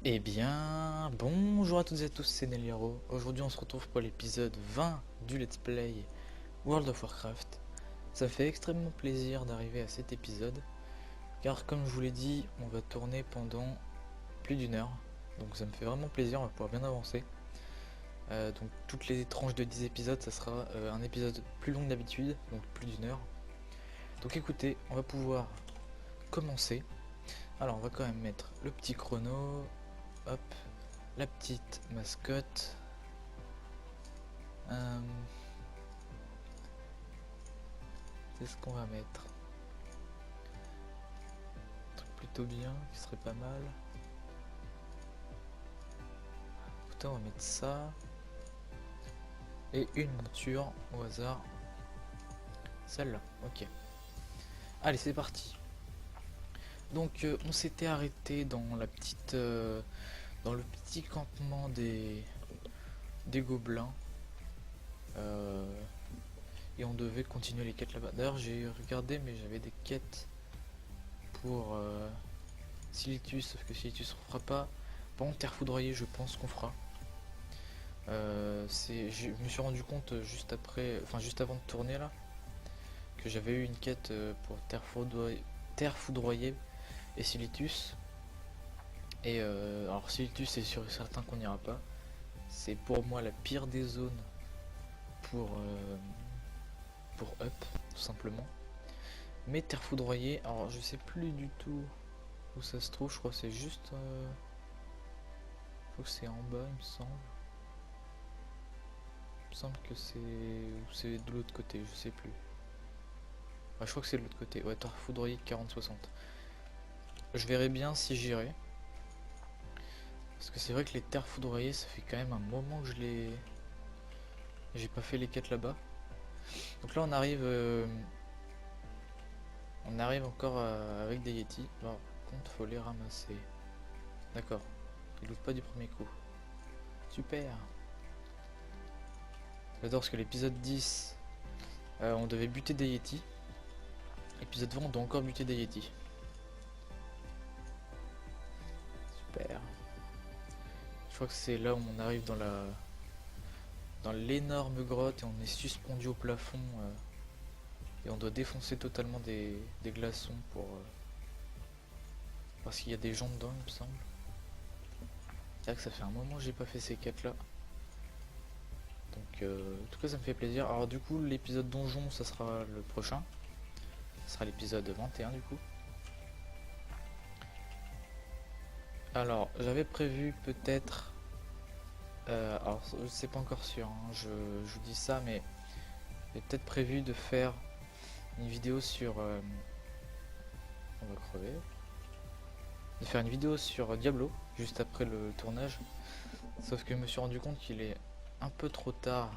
Eh bien, bonjour à toutes et à tous, c'est Neliaro. Aujourd'hui, on se retrouve pour l'épisode 20 du Let's Play World of Warcraft. Ça fait extrêmement plaisir d'arriver à cet épisode, car comme je vous l'ai dit, on va tourner pendant plus d'une heure. Donc ça me fait vraiment plaisir, on va pouvoir bien avancer. Donc toutes les tranches de 10 épisodes, ça sera un épisode plus long que d'habitude, donc plus d'une heure. Donc écoutez, on va pouvoir commencer. Alors on va quand même mettre le petit chrono, hop, la petite mascotte. C'est ce qu'on va mettre. Un truc plutôt bien, qui serait pas mal. Écoutez, on va mettre ça. Et une monture au hasard. Celle-là, ok. Allez, c'est parti. Donc, on s'était arrêté dans la petite, dans le petit campement des gobelins. Et on devait continuer les quêtes là-bas. D'ailleurs, j'ai regardé, mais j'avais des quêtes pour Silitus, sauf que Silitus ne fera pas. Par contre, Terre Foudroyée, je pense qu'on fera. Je me suis rendu compte juste après, enfin juste avant de tourner là, que j'avais eu une quête pour Terre Foudroyée et Silitus. Et alors Silitus, c'est sûr et certain qu'on n'ira pas. C'est pour moi la pire des zones pour, euh, pour Up, tout simplement. Mais Terre Foudroyée, alors je sais plus du tout où ça se trouve, je crois que c'est juste... je crois que c'est en bas, il me semble. Il me semble que c'est de l'autre côté, je sais plus. Ouais, je crois que c'est de l'autre côté. Ouais, Terre Foudroyée 40-60. Je verrai bien si j'irai. Parce que c'est vrai que les terres foudroyées, ça fait quand même un moment que je les... J'ai pas fait les quêtes là-bas. Donc là on arrive encore avec des Yeti. Par contre faut les ramasser. D'accord. Ils lootent pas du premier coup. Super. J'adore parce que l'épisode 10, on devait buter des Yeti. Épisode 20, on doit encore buter des Yeti. Super. Je crois que c'est là où on arrive dans l'énorme grotte et on est suspendu au plafond. Et on doit défoncer totalement des glaçons pour... parce qu'il y a des gens dedans, il me semble. C'est vrai que ça fait un moment que j'ai pas fait ces quêtes là. Donc en tout cas ça me fait plaisir. Alors du coup l'épisode donjon ça sera le prochain. Ça sera l'épisode 21 du coup. Alors j'avais prévu peut-être... alors c'est pas encore sûr, hein, je vous dis ça, mais j'ai peut-être prévu de faire une vidéo sur... on va crever. De faire une vidéo sur Diablo, juste après le tournage. Sauf que je me suis rendu compte qu'il est un peu trop tard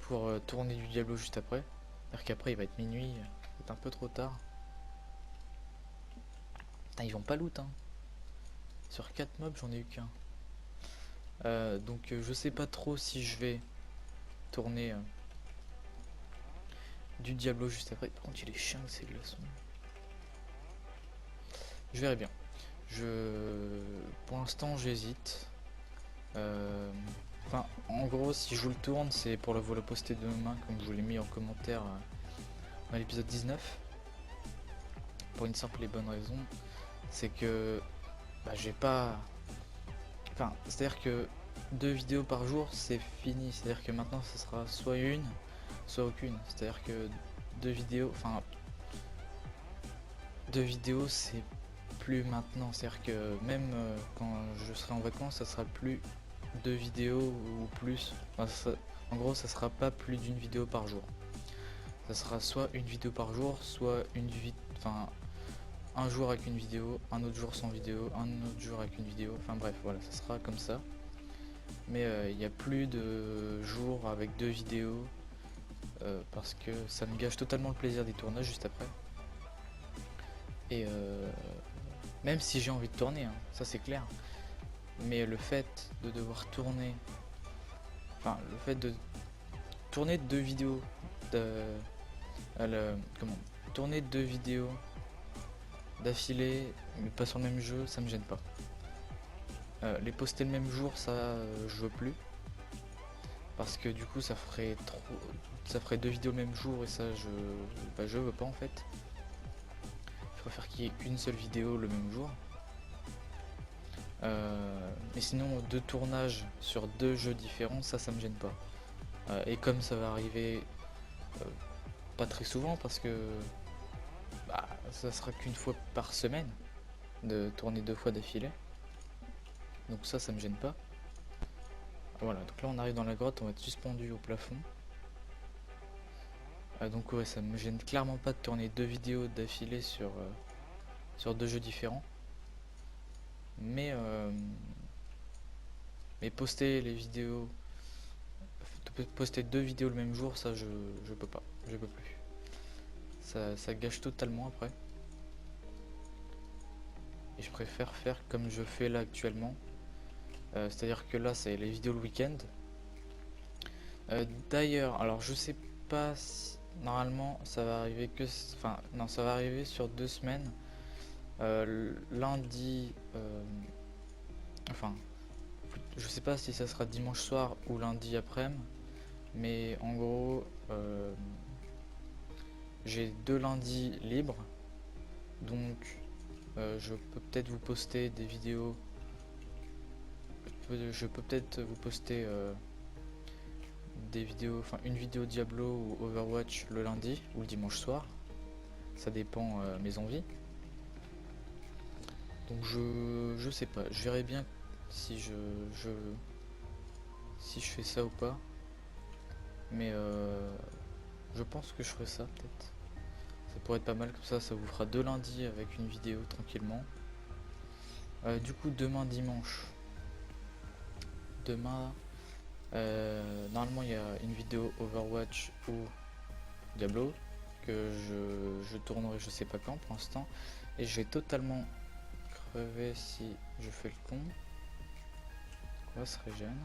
pour tourner du Diablo juste après. C'est-à-dire qu'après il va être minuit, c'est un peu trop tard. Putain, ils vont pas loot, hein. Sur 4 mobs, j'en ai eu qu'un. Donc je sais pas trop si je vais tourner du Diablo juste après. Par contre, il est chiant ces glaçons. Je verrai bien. Pour l'instant, j'hésite. Enfin, en gros, si je vous le tourne, c'est pour le poster demain, comme je vous l'ai mis en commentaire dans l'épisode 19. Pour une simple et bonne raison, c'est que j'ai pas... Enfin, c'est-à-dire que 2 vidéos par jour, c'est fini. C'est-à-dire que maintenant, ce sera soit une, soit aucune. C'est-à-dire que 2 vidéos... Enfin, 2 vidéos, c'est plus maintenant. C'est-à-dire que même quand je serai en vacances, ça sera plus 2 vidéos ou plus. Enfin, en gros, ça sera pas plus d'une vidéo par jour. Ça sera soit une vidéo par jour, soit enfin, un jour avec une vidéo, un autre jour sans vidéo, un autre jour avec une vidéo. Enfin bref, voilà, ça sera comme ça. Mais il n'y a plus de jours avec 2 vidéos parce que ça me gâche totalement le plaisir des tournages juste après. Et même si j'ai envie de tourner, hein, ça c'est clair. Mais le fait de devoir tourner, enfin le fait de tourner 2 vidéos, comment tourner 2 vidéos d'affilée, mais pas sur le même jeu, ça me gêne pas. Les poster le même jour, ça je veux plus. Parce que du coup ça ferait trop. Ça ferait 2 vidéos le même jour et ça je veux pas en fait. Je préfère qu'il y ait une seule vidéo le même jour. Mais sinon 2 tournages sur 2 jeux différents, ça me gêne pas. Et comme ça va arriver pas très souvent parce que ça sera qu'une fois par semaine de tourner 2 fois d'affilée. Donc ça me gêne pas. Voilà, donc là on arrive dans la grotte, on va être suspendu au plafond. Donc ouais, ça me gêne clairement pas de tourner 2 vidéos d'affilée sur 2 jeux différents. Mais poster les vidéos, poster 2 vidéos le même jour, ça je peux pas, je peux plus. Ça gâche totalement après. Et je préfère faire comme je fais là actuellement. C'est-à-dire que là c'est les vidéos le week-end. D'ailleurs, alors je sais pas si normalement ça va arriver que. Enfin, non, ça va arriver sur 2 semaines. Lundi. Enfin, je sais pas si ça sera dimanche soir ou lundi après-midi. Mais en gros, j'ai 2 lundis libres. Donc, je peux peut-être vous poster des vidéos. Je peux peut-être vous poster des vidéos, enfin une vidéo Diablo ou Overwatch le lundi ou le dimanche soir. Ça dépend mes envies. Donc je sais pas, je verrai bien si si je fais ça ou pas. Mais je pense que je ferai ça peut-être. Ça pourrait être pas mal, comme ça vous fera 2 lundis avec une vidéo tranquillement. Du coup demain dimanche. Demain normalement il y a une vidéo Overwatch ou Diablo que je tournerai je sais pas quand pour l'instant. Et je vais totalement crever si je fais le con. Quoi se régène.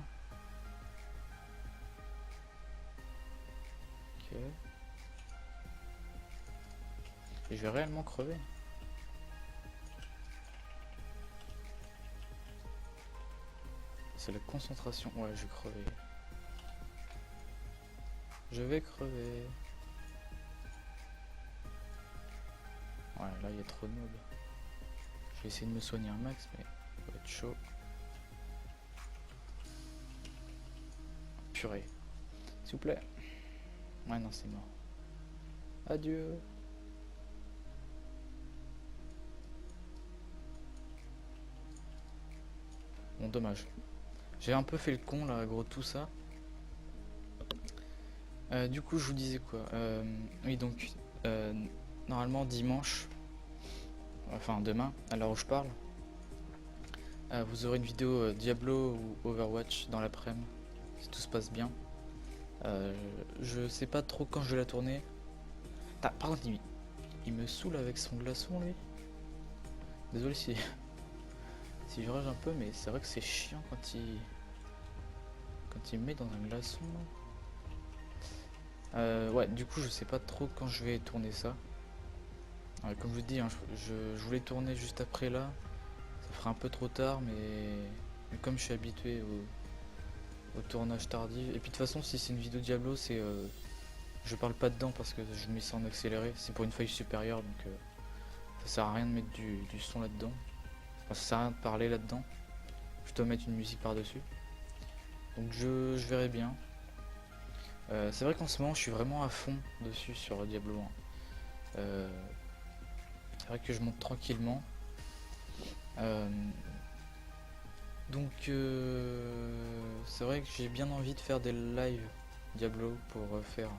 Ok. Et je vais réellement crever. C'est la concentration. Ouais, je vais crever. Je vais crever. Ouais, là il y a trop de mobs. Je vais essayer de me soigner un max, mais ça va être chaud. Purée. S'il vous plaît. Ouais, non, c'est mort. Adieu. Bon, dommage. J'ai un peu fait le con là, gros, tout ça. Du coup, je vous disais quoi oui, donc, normalement, dimanche, enfin demain, à l'heure où je parle, vous aurez une vidéo Diablo ou Overwatch dans l'après-midi, si tout se passe bien. Je sais pas trop quand je vais la tourner. Par contre, il me saoule avec son glaçon, lui. Désolé si, si je rage un peu, mais c'est vrai que c'est chiant quand il me met dans un glaçon. Ouais, du coup, je sais pas trop quand je vais tourner ça. Comme je vous dis, hein, je voulais tourner juste après là. Ça fera un peu trop tard, mais comme je suis habitué au tournage tardif. Et puis de toute façon, si c'est une vidéo Diablo, je parle pas dedans parce que je mets ça en accéléré. C'est pour une feuille supérieure, donc ça sert à rien de mettre du son là-dedans. Enfin, ça sert à rien de parler là-dedans. Je dois mettre une musique par-dessus. Donc je verrai bien. C'est vrai qu'en ce moment, je suis vraiment à fond dessus sur Diablo 1. C'est vrai que je monte tranquillement. Donc c'est vrai que j'ai bien envie de faire des lives Diablo pour faire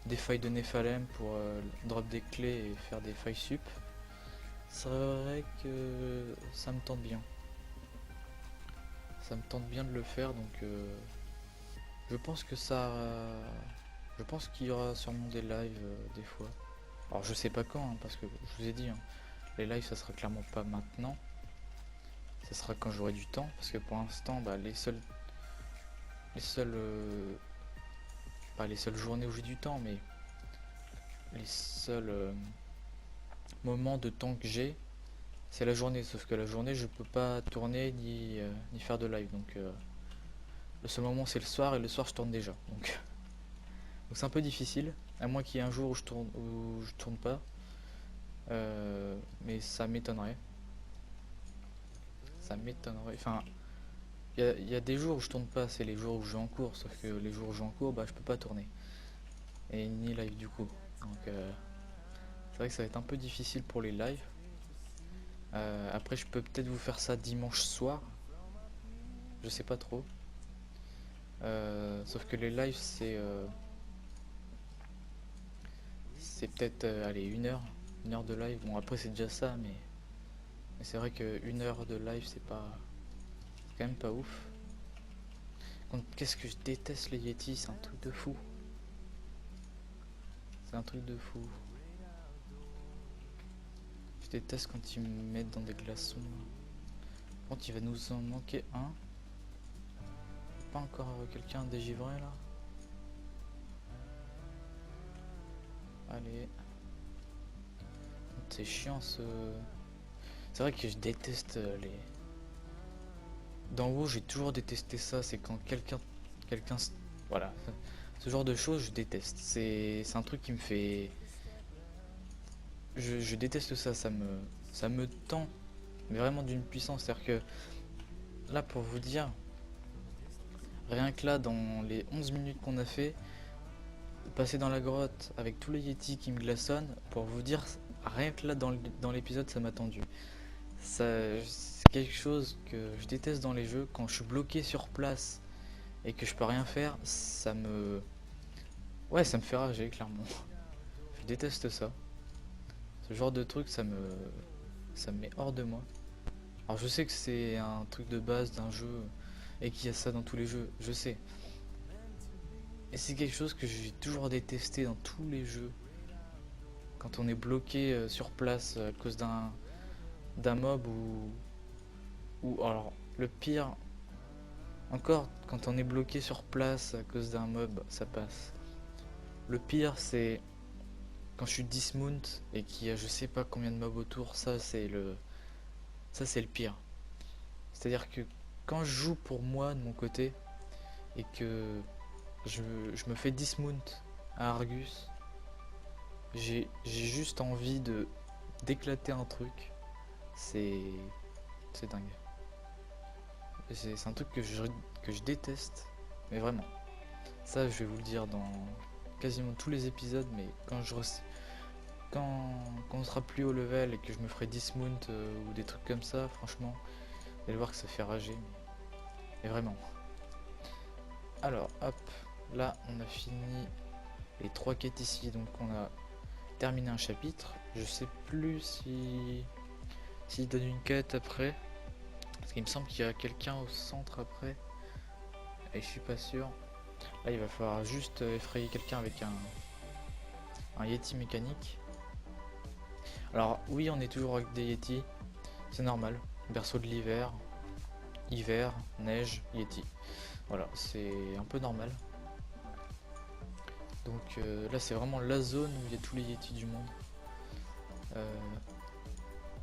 des failles de Nephalem, pour drop des clés et faire des failles sup. C'est vrai que ça me tente bien. Ça me tente bien de le faire, donc je pense que je pense qu'il y aura sûrement des lives des fois. Alors je sais pas quand, hein, parce que je vous ai dit, hein, les lives ça sera clairement pas maintenant. Ça sera quand j'aurai du temps, parce que pour l'instant, les seules, pas les seules journées où j'ai du temps, mais les seuls moments de temps que j'ai, c'est la journée, sauf que la journée je peux pas tourner ni faire de live, donc le seul moment c'est le soir, et le soir je tourne déjà, donc c'est un peu difficile, à moins qu'il y ait un jour où je tourne pas, mais ça m'étonnerait, enfin il y a des jours où je tourne pas, c'est les jours où je joue en cours, sauf que les jours où je joue en cours, bah je peux pas tourner, et ni live du coup, donc c'est vrai que ça va être un peu difficile pour les lives. Après je peux peut-être vous faire ça dimanche soir, je sais pas trop. Sauf que les lives c'est peut-être allez, une heure de live. Bon après c'est déjà ça, mais c'est vrai que une heure de live c'est quand même pas ouf. Qu'est-ce que je déteste les Yeti, c'est un truc de fou. C'est un truc de fou. Je déteste quand ils me mettent dans des glaçons. Par contre il va nous en manquer un. Pas encore quelqu'un dégivré là. Allez. C'est chiant ce... C'est vrai que je déteste les... D'en haut j'ai toujours détesté ça, c'est quand quelqu'un... Voilà. Ce genre de choses je déteste. C'est un truc qui me fait... Je déteste ça, ça me tend. Mais vraiment d'une puissance. C'est-à-dire que... Là pour vous dire... Rien que là dans les 11 minutes qu'on a fait... Passer dans la grotte avec tous les Yétis qui me glaçonnent, pour vous dire, rien que là dans l'épisode ça m'a tendu. C'est quelque chose que je déteste dans les jeux, quand je suis bloqué sur place et que je peux rien faire, ça me... Ouais, ça me fait rager clairement. Je déteste ça. Ce genre de truc, ça me met hors de moi. Alors je sais que c'est un truc de base d'un jeu et qu'il y a ça dans tous les jeux, je sais. Et c'est quelque chose que j'ai toujours détesté dans tous les jeux. Quand on est bloqué sur place à cause d'un mob ou alors le pire encore, quand on est bloqué sur place à cause d'un mob, ça passe. Le pire c'est quand je suis dismount et qu'il y a je sais pas combien de mobs autour, ça c'est le pire. C'est-à-dire que quand je joue pour moi de mon côté et que je me fais dismount à Argus, j'ai juste envie d'éclater un truc. C'est dingue. C'est un truc que je déteste, mais vraiment. Ça, je vais vous le dire dans quasiment tous les épisodes, mais quand on sera plus haut level et que je me ferai dismount ou des trucs comme ça, franchement, vous allez voir que ça fait rager. Mais vraiment. Alors, hop, là, on a fini les 3 quêtes ici, donc on a terminé un chapitre. Je sais plus s'il donne une quête après. Parce qu'il me semble qu'il y a quelqu'un au centre après. Et je suis pas sûr. Là il va falloir juste effrayer quelqu'un avec un Yeti mécanique. Alors oui, on est toujours avec des Yeti. C'est normal. Berceau de l'hiver. Hiver, neige, Yeti. Voilà, c'est un peu normal. Donc là c'est vraiment la zone où il y a tous les Yeti du monde.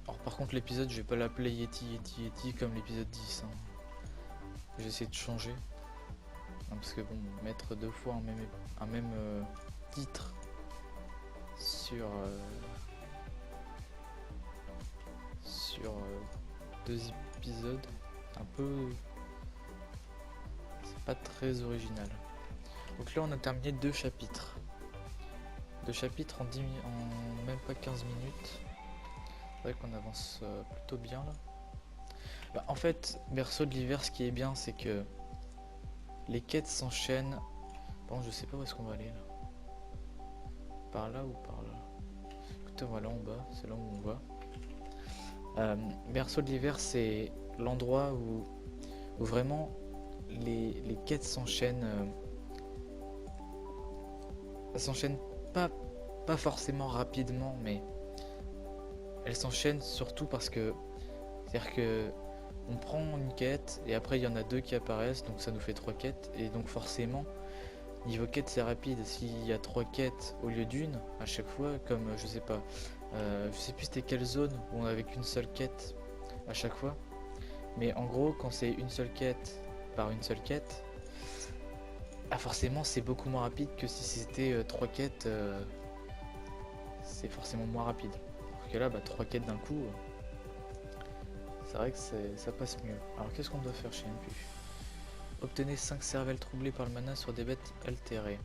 Alors par contre l'épisode je vais pas l'appeler Yeti comme l'épisode 10 hein. J'ai essayé de changer non, parce que bon, mettre 2 fois un même titre sur 2 épisodes, un peu, c'est pas très original. Donc là on a terminé 2 chapitres en même pas 15 minutes. C'est vrai qu'on avance plutôt bien là. Bah, en fait, Berceau de l'hiver, ce qui est bien, c'est que les quêtes s'enchaînent. Bon, je sais pas où est-ce qu'on va aller là. Par là ou par là? Écoutez, voilà en bas, c'est là où on va. Berceau de l'hiver, c'est l'endroit où vraiment les quêtes s'enchaînent. Elles s'enchaînent pas forcément rapidement, mais elles s'enchaînent surtout parce que c'est-à-dire que on prend une quête et après il y en a 2 qui apparaissent, donc ça nous fait 3 quêtes, et donc forcément niveau quête c'est rapide. S'il y a 3 quêtes au lieu d'une à chaque fois, comme je sais pas, Je sais plus c'était quelle zone où on avait qu'une seule quête à chaque fois. Mais en gros, quand c'est une seule quête par une seule quête, ah forcément c'est beaucoup moins rapide que si c'était trois quêtes, c'est forcément moins rapide. Alors que là, bah, trois quêtes d'un coup, c'est vrai que ça passe mieux. Alors qu'est-ce qu'on doit faire chez MP? Obtenez 5 cervelles troublées par le mana sur des bêtes altérées.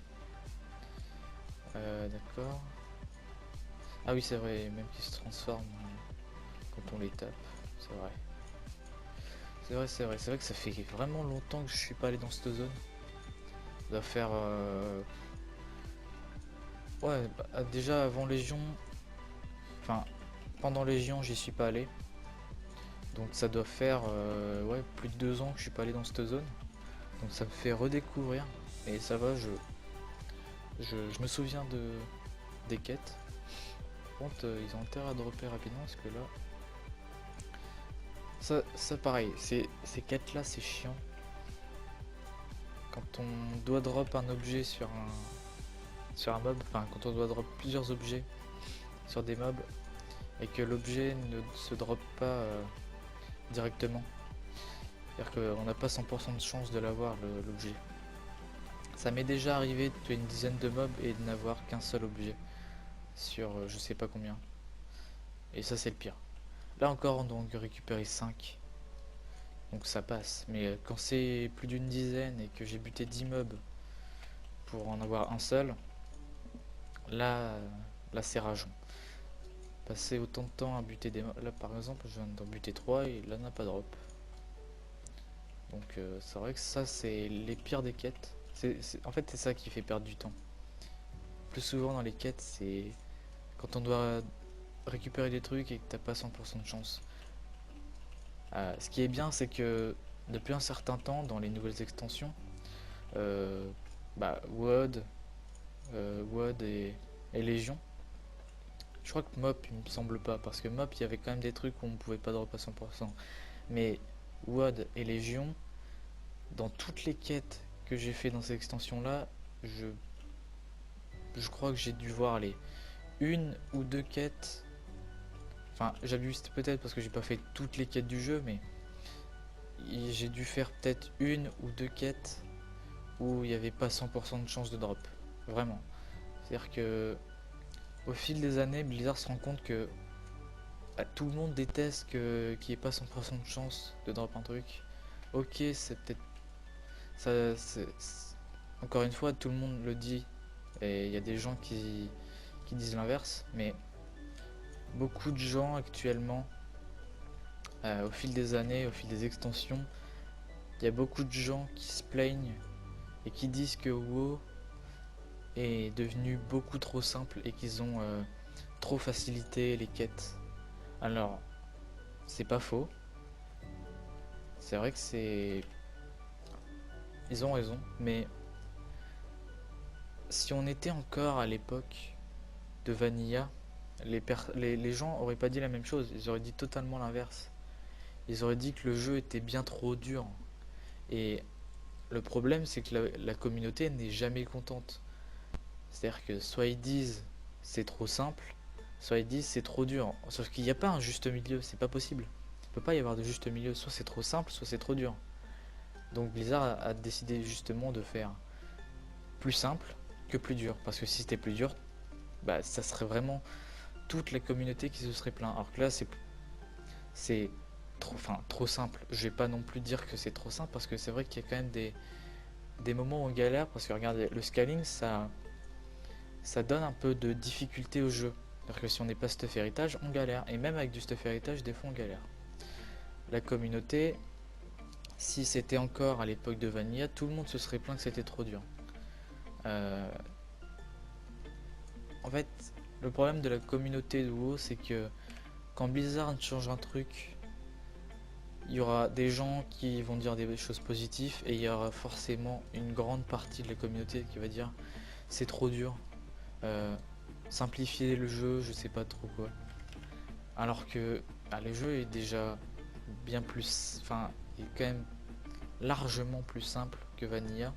D'accord. Ah oui c'est vrai, même qu'ils se transforment quand on les tape, c'est vrai. C'est vrai que ça fait vraiment longtemps que je suis pas allé dans cette zone. Ça doit faire... Ouais, bah, déjà avant Légion... Enfin, pendant Légion j'y suis pas allé. Donc ça doit faire ouais, plus de 2 ans que je suis pas allé dans cette zone. Donc ça me fait redécouvrir. Et ça va, je me souviens des quêtes. Par contre, ils ont intérêt à dropper rapidement parce que là... Ça pareil, ces quêtes là c'est chiant. Quand on doit drop un objet sur un mob, enfin quand on doit drop plusieurs objets sur des mobs et que l'objet ne se drop pas directement. C'est-à-dire qu'on n'a pas 100% de chance de l'avoir l'objet. Ça m'est déjà arrivé de tuer une dizaine de mobs et de n'avoir qu'un seul objet sur je sais pas combien. Et ça c'est le pire. Là encore on doit en récupérer 5. Donc ça passe. Mais quand c'est plus d'une dizaine et que j'ai buté 10 mobs pour en avoir un seul, là c'est rageant. Passer autant de temps à buter des mobs. Là par exemple je viens d'en buter 3 et là n'a pas drop. Donc c'est vrai que ça c'est les pires des quêtes. En fait c'est ça qui fait perdre du temps. Plus souvent dans les quêtes c'est quand on doit récupérer des trucs et que t'as pas 100% de chance. Ce qui est bien c'est que depuis un certain temps dans les nouvelles extensions, WoD, et Légion. Je crois que Mop il me semble pas parce que Mop il y avait quand même des trucs où on pouvait pas drop à 100%. Mais WoD et Légion, dans toutes les quêtes que j'ai fait dans ces extensions là, je crois que j'ai dû voir les une ou deux quêtes. Enfin j'abuse peut-être parce que j'ai pas fait toutes les quêtes du jeu, mais j'ai dû faire peut-être une ou deux quêtes où il n'y avait pas 100% de chance de drop. Vraiment. C'est-à-dire que au fil des années, Blizzard se rend compte que tout le monde déteste qu'il n'y ait pas 100% de chance de drop un truc. Ok, c'est peut-être... Ça, encore une fois, tout le monde le dit. Et il y a des gens qui disent l'inverse. Mais beaucoup de gens actuellement, au fil des années, au fil des extensions, il y a beaucoup de gens qui se plaignent et qui disent que WoW est devenu beaucoup trop simple et qu'ils ont trop facilité les quêtes. Alors, c'est pas faux. C'est vrai que c'est... Ils ont raison, mais si on était encore à l'époque de Vanilla, les gens auraient pas dit la même chose, ils auraient dit totalement l'inverse. Ils auraient dit que le jeu était bien trop dur. Et le problème, c'est que la communauté n'est jamais contente. C'est-à-dire que soit ils disent c'est trop simple, soit ils disent c'est trop dur. Sauf qu'il n'y a pas un juste milieu, c'est pas possible. Il peut pas y avoir de juste milieu, soit c'est trop simple, soit c'est trop dur. Donc Blizzard a décidé justement de faire plus simple que plus dur. Parce que si c'était plus dur, bah ça serait vraiment toute la communauté qui se serait plaint. Alors que là c'est trop simple. Je vais pas non plus dire que c'est trop simple parce que c'est vrai qu'il y a quand même des moments où on galère. Parce que regardez, le scaling ça donne un peu de difficulté au jeu. C'est-à-dire que si on n'est pas stuff héritage, on galère. Et même avec du stuff héritage, des fois on galère. La communauté, si c'était encore à l'époque de Vanilla, tout le monde se serait plaint que c'était trop dur. En fait, le problème de la communauté de WoW, c'est que quand Blizzard change un truc, il y aura des gens qui vont dire des choses positives et il y aura forcément une grande partie de la communauté qui va dire c'est trop dur, simplifier le jeu, je sais pas trop quoi. Alors que le jeu est déjà bien plus, enfin, est quand même largement plus simple que Vanilla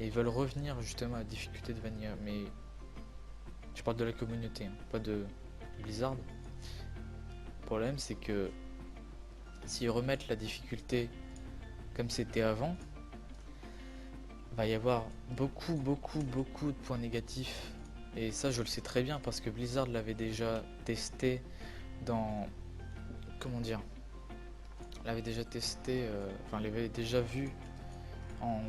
et ils veulent revenir justement à la difficulté de Vanilla. Mais je parle de la communauté, hein, pas de Blizzard. Le problème c'est que s'ils remettent la difficulté comme c'était avant, va y avoir beaucoup de points négatifs. Et ça je le sais très bien parce que Blizzard l'avait déjà testé dans... Comment dire, l'avait déjà testé, enfin l'avait déjà vu en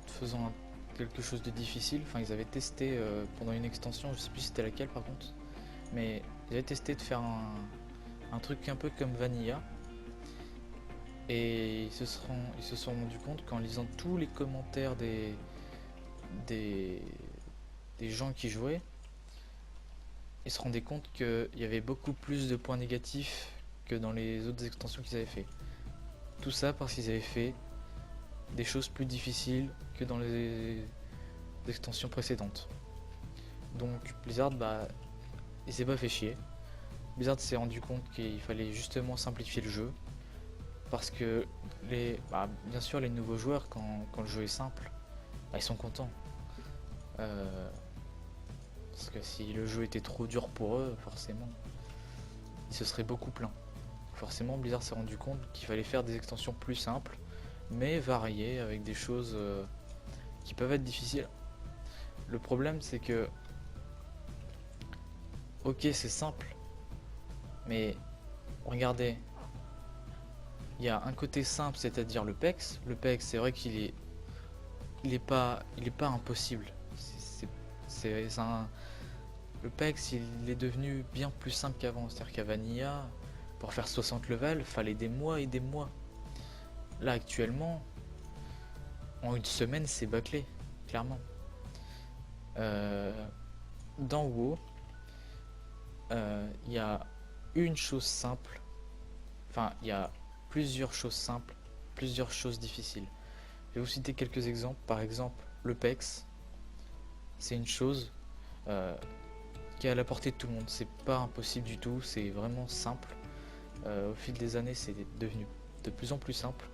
faisant quelque chose de difficile. Enfin ils avaient testé pendant une extension, je sais plus c'était laquelle par contre, mais ils avaient testé de faire un truc un peu comme Vanilla. Et ils se sont rendus compte qu'en lisant tous les commentaires des, des gens qui jouaient, ils se rendaient compte qu'il y avait beaucoup plus de points négatifs que dans les autres extensions qu'ils avaient fait. Tout ça parce qu'ils avaient fait des choses plus difficiles que dans les extensions précédentes. Donc Blizzard, il s'est pas fait chier. Blizzard s'est rendu compte qu'il fallait justement simplifier le jeu. Parce que bien sûr les nouveaux joueurs quand le jeu est simple, ils sont contents. Parce que si le jeu était trop dur pour eux, forcément, ils se seraient beaucoup plaints. Forcément Blizzard s'est rendu compte qu'il fallait faire des extensions plus simples, mais variées avec des choses qui peuvent être difficiles. Le problème c'est que, ok c'est simple, mais regardez, il y a un côté simple, c'est-à-dire le PEX. Le PEX, c'est vrai qu'il est pas impossible. Le PEX, il est devenu bien plus simple qu'avant. C'est-à-dire qu'à Vanilla, pour faire 60 levels, fallait des mois et des mois. Là, actuellement, en une semaine, c'est bâclé, clairement. Dans WoW, il y a une chose simple. Enfin, il y a plusieurs choses simples, plusieurs choses difficiles. Je vais vous citer quelques exemples. Par exemple, le PEX, c'est une chose qui est à la portée de tout le monde. C'est pas impossible du tout, c'est vraiment simple. Au fil des années, c'est devenu de plus en plus simple.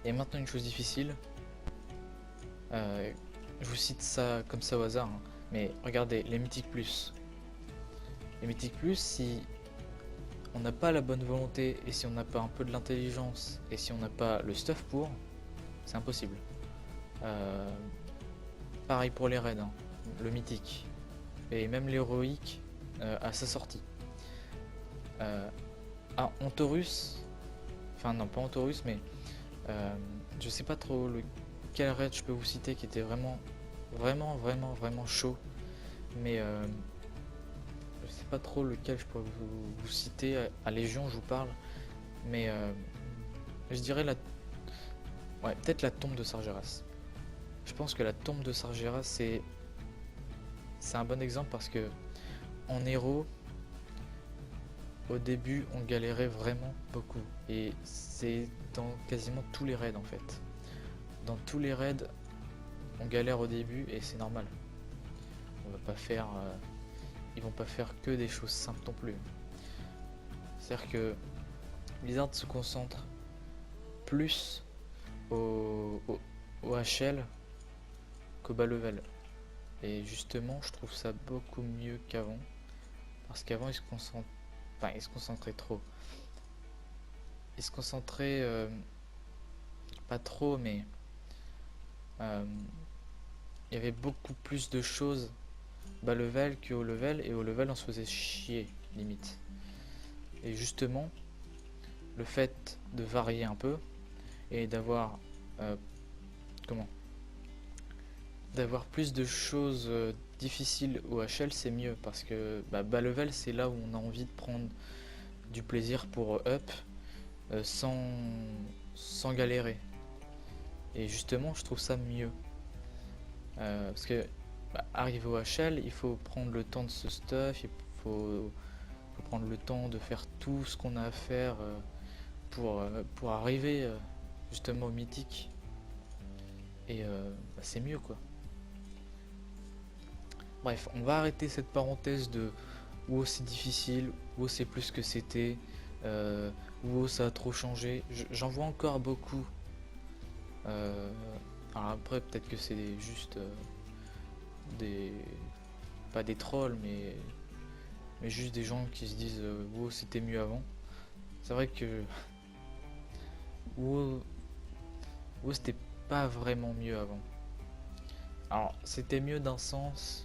Et maintenant, une chose difficile. Je vous cite ça comme ça au hasard, hein, mais regardez, les Mythiques Plus. Les Mythiques Plus, si on n'a pas la bonne volonté et si on n'a pas un peu de l'intelligence et si on n'a pas le stuff pour, c'est impossible. Pareil pour les raids, hein, le mythique et même l'héroïque à sa sortie. Antorus, enfin non pas Antorus, mais je sais pas trop quel raid je peux vous citer qui était vraiment chaud, mais je sais pas trop lequel je pourrais vous citer. À Légion je vous parle, mais je dirais peut-être la tombe de Sargeras. Je pense que la tombe de Sargeras c'est un bon exemple parce que en héros, au début on galérait vraiment beaucoup et c'est dans quasiment tous les raids en fait. Dans tous les raids on galère au début et c'est normal. On va pas faire ils vont pas faire que des choses simples non plus. C'est-à-dire que Blizzard se concentre plus au HL qu'au bas level. Et justement, je trouve ça beaucoup mieux qu'avant. Parce qu'avant, ils se concentraient trop. Ils se concentraient pas trop, mais il y avait beaucoup plus de choses bas level que haut level. Et au level, on se faisait chier, limite. Et justement, le fait de varier un peu et d'avoir d'avoir plus de choses difficiles au HL, c'est mieux parce que bas level c'est là où on a envie de prendre du plaisir pour up sans galérer. Et justement je trouve ça mieux parce que arriver au HL il faut prendre le temps de ce stuff, il faut prendre le temps de faire tout ce qu'on a à faire pour arriver justement au mythique. Et c'est mieux quoi. Bref, on va arrêter cette parenthèse de WoW c'est difficile, WoW c'est plus que c'était, WoW ça a trop changé. J'en vois encore beaucoup. Alors après peut-être que c'est juste pas des trolls, mais mais juste des gens qui se disent wow, c'était mieux avant. C'est vrai que wow, c'était pas vraiment mieux avant. Alors c'était mieux d'un sens,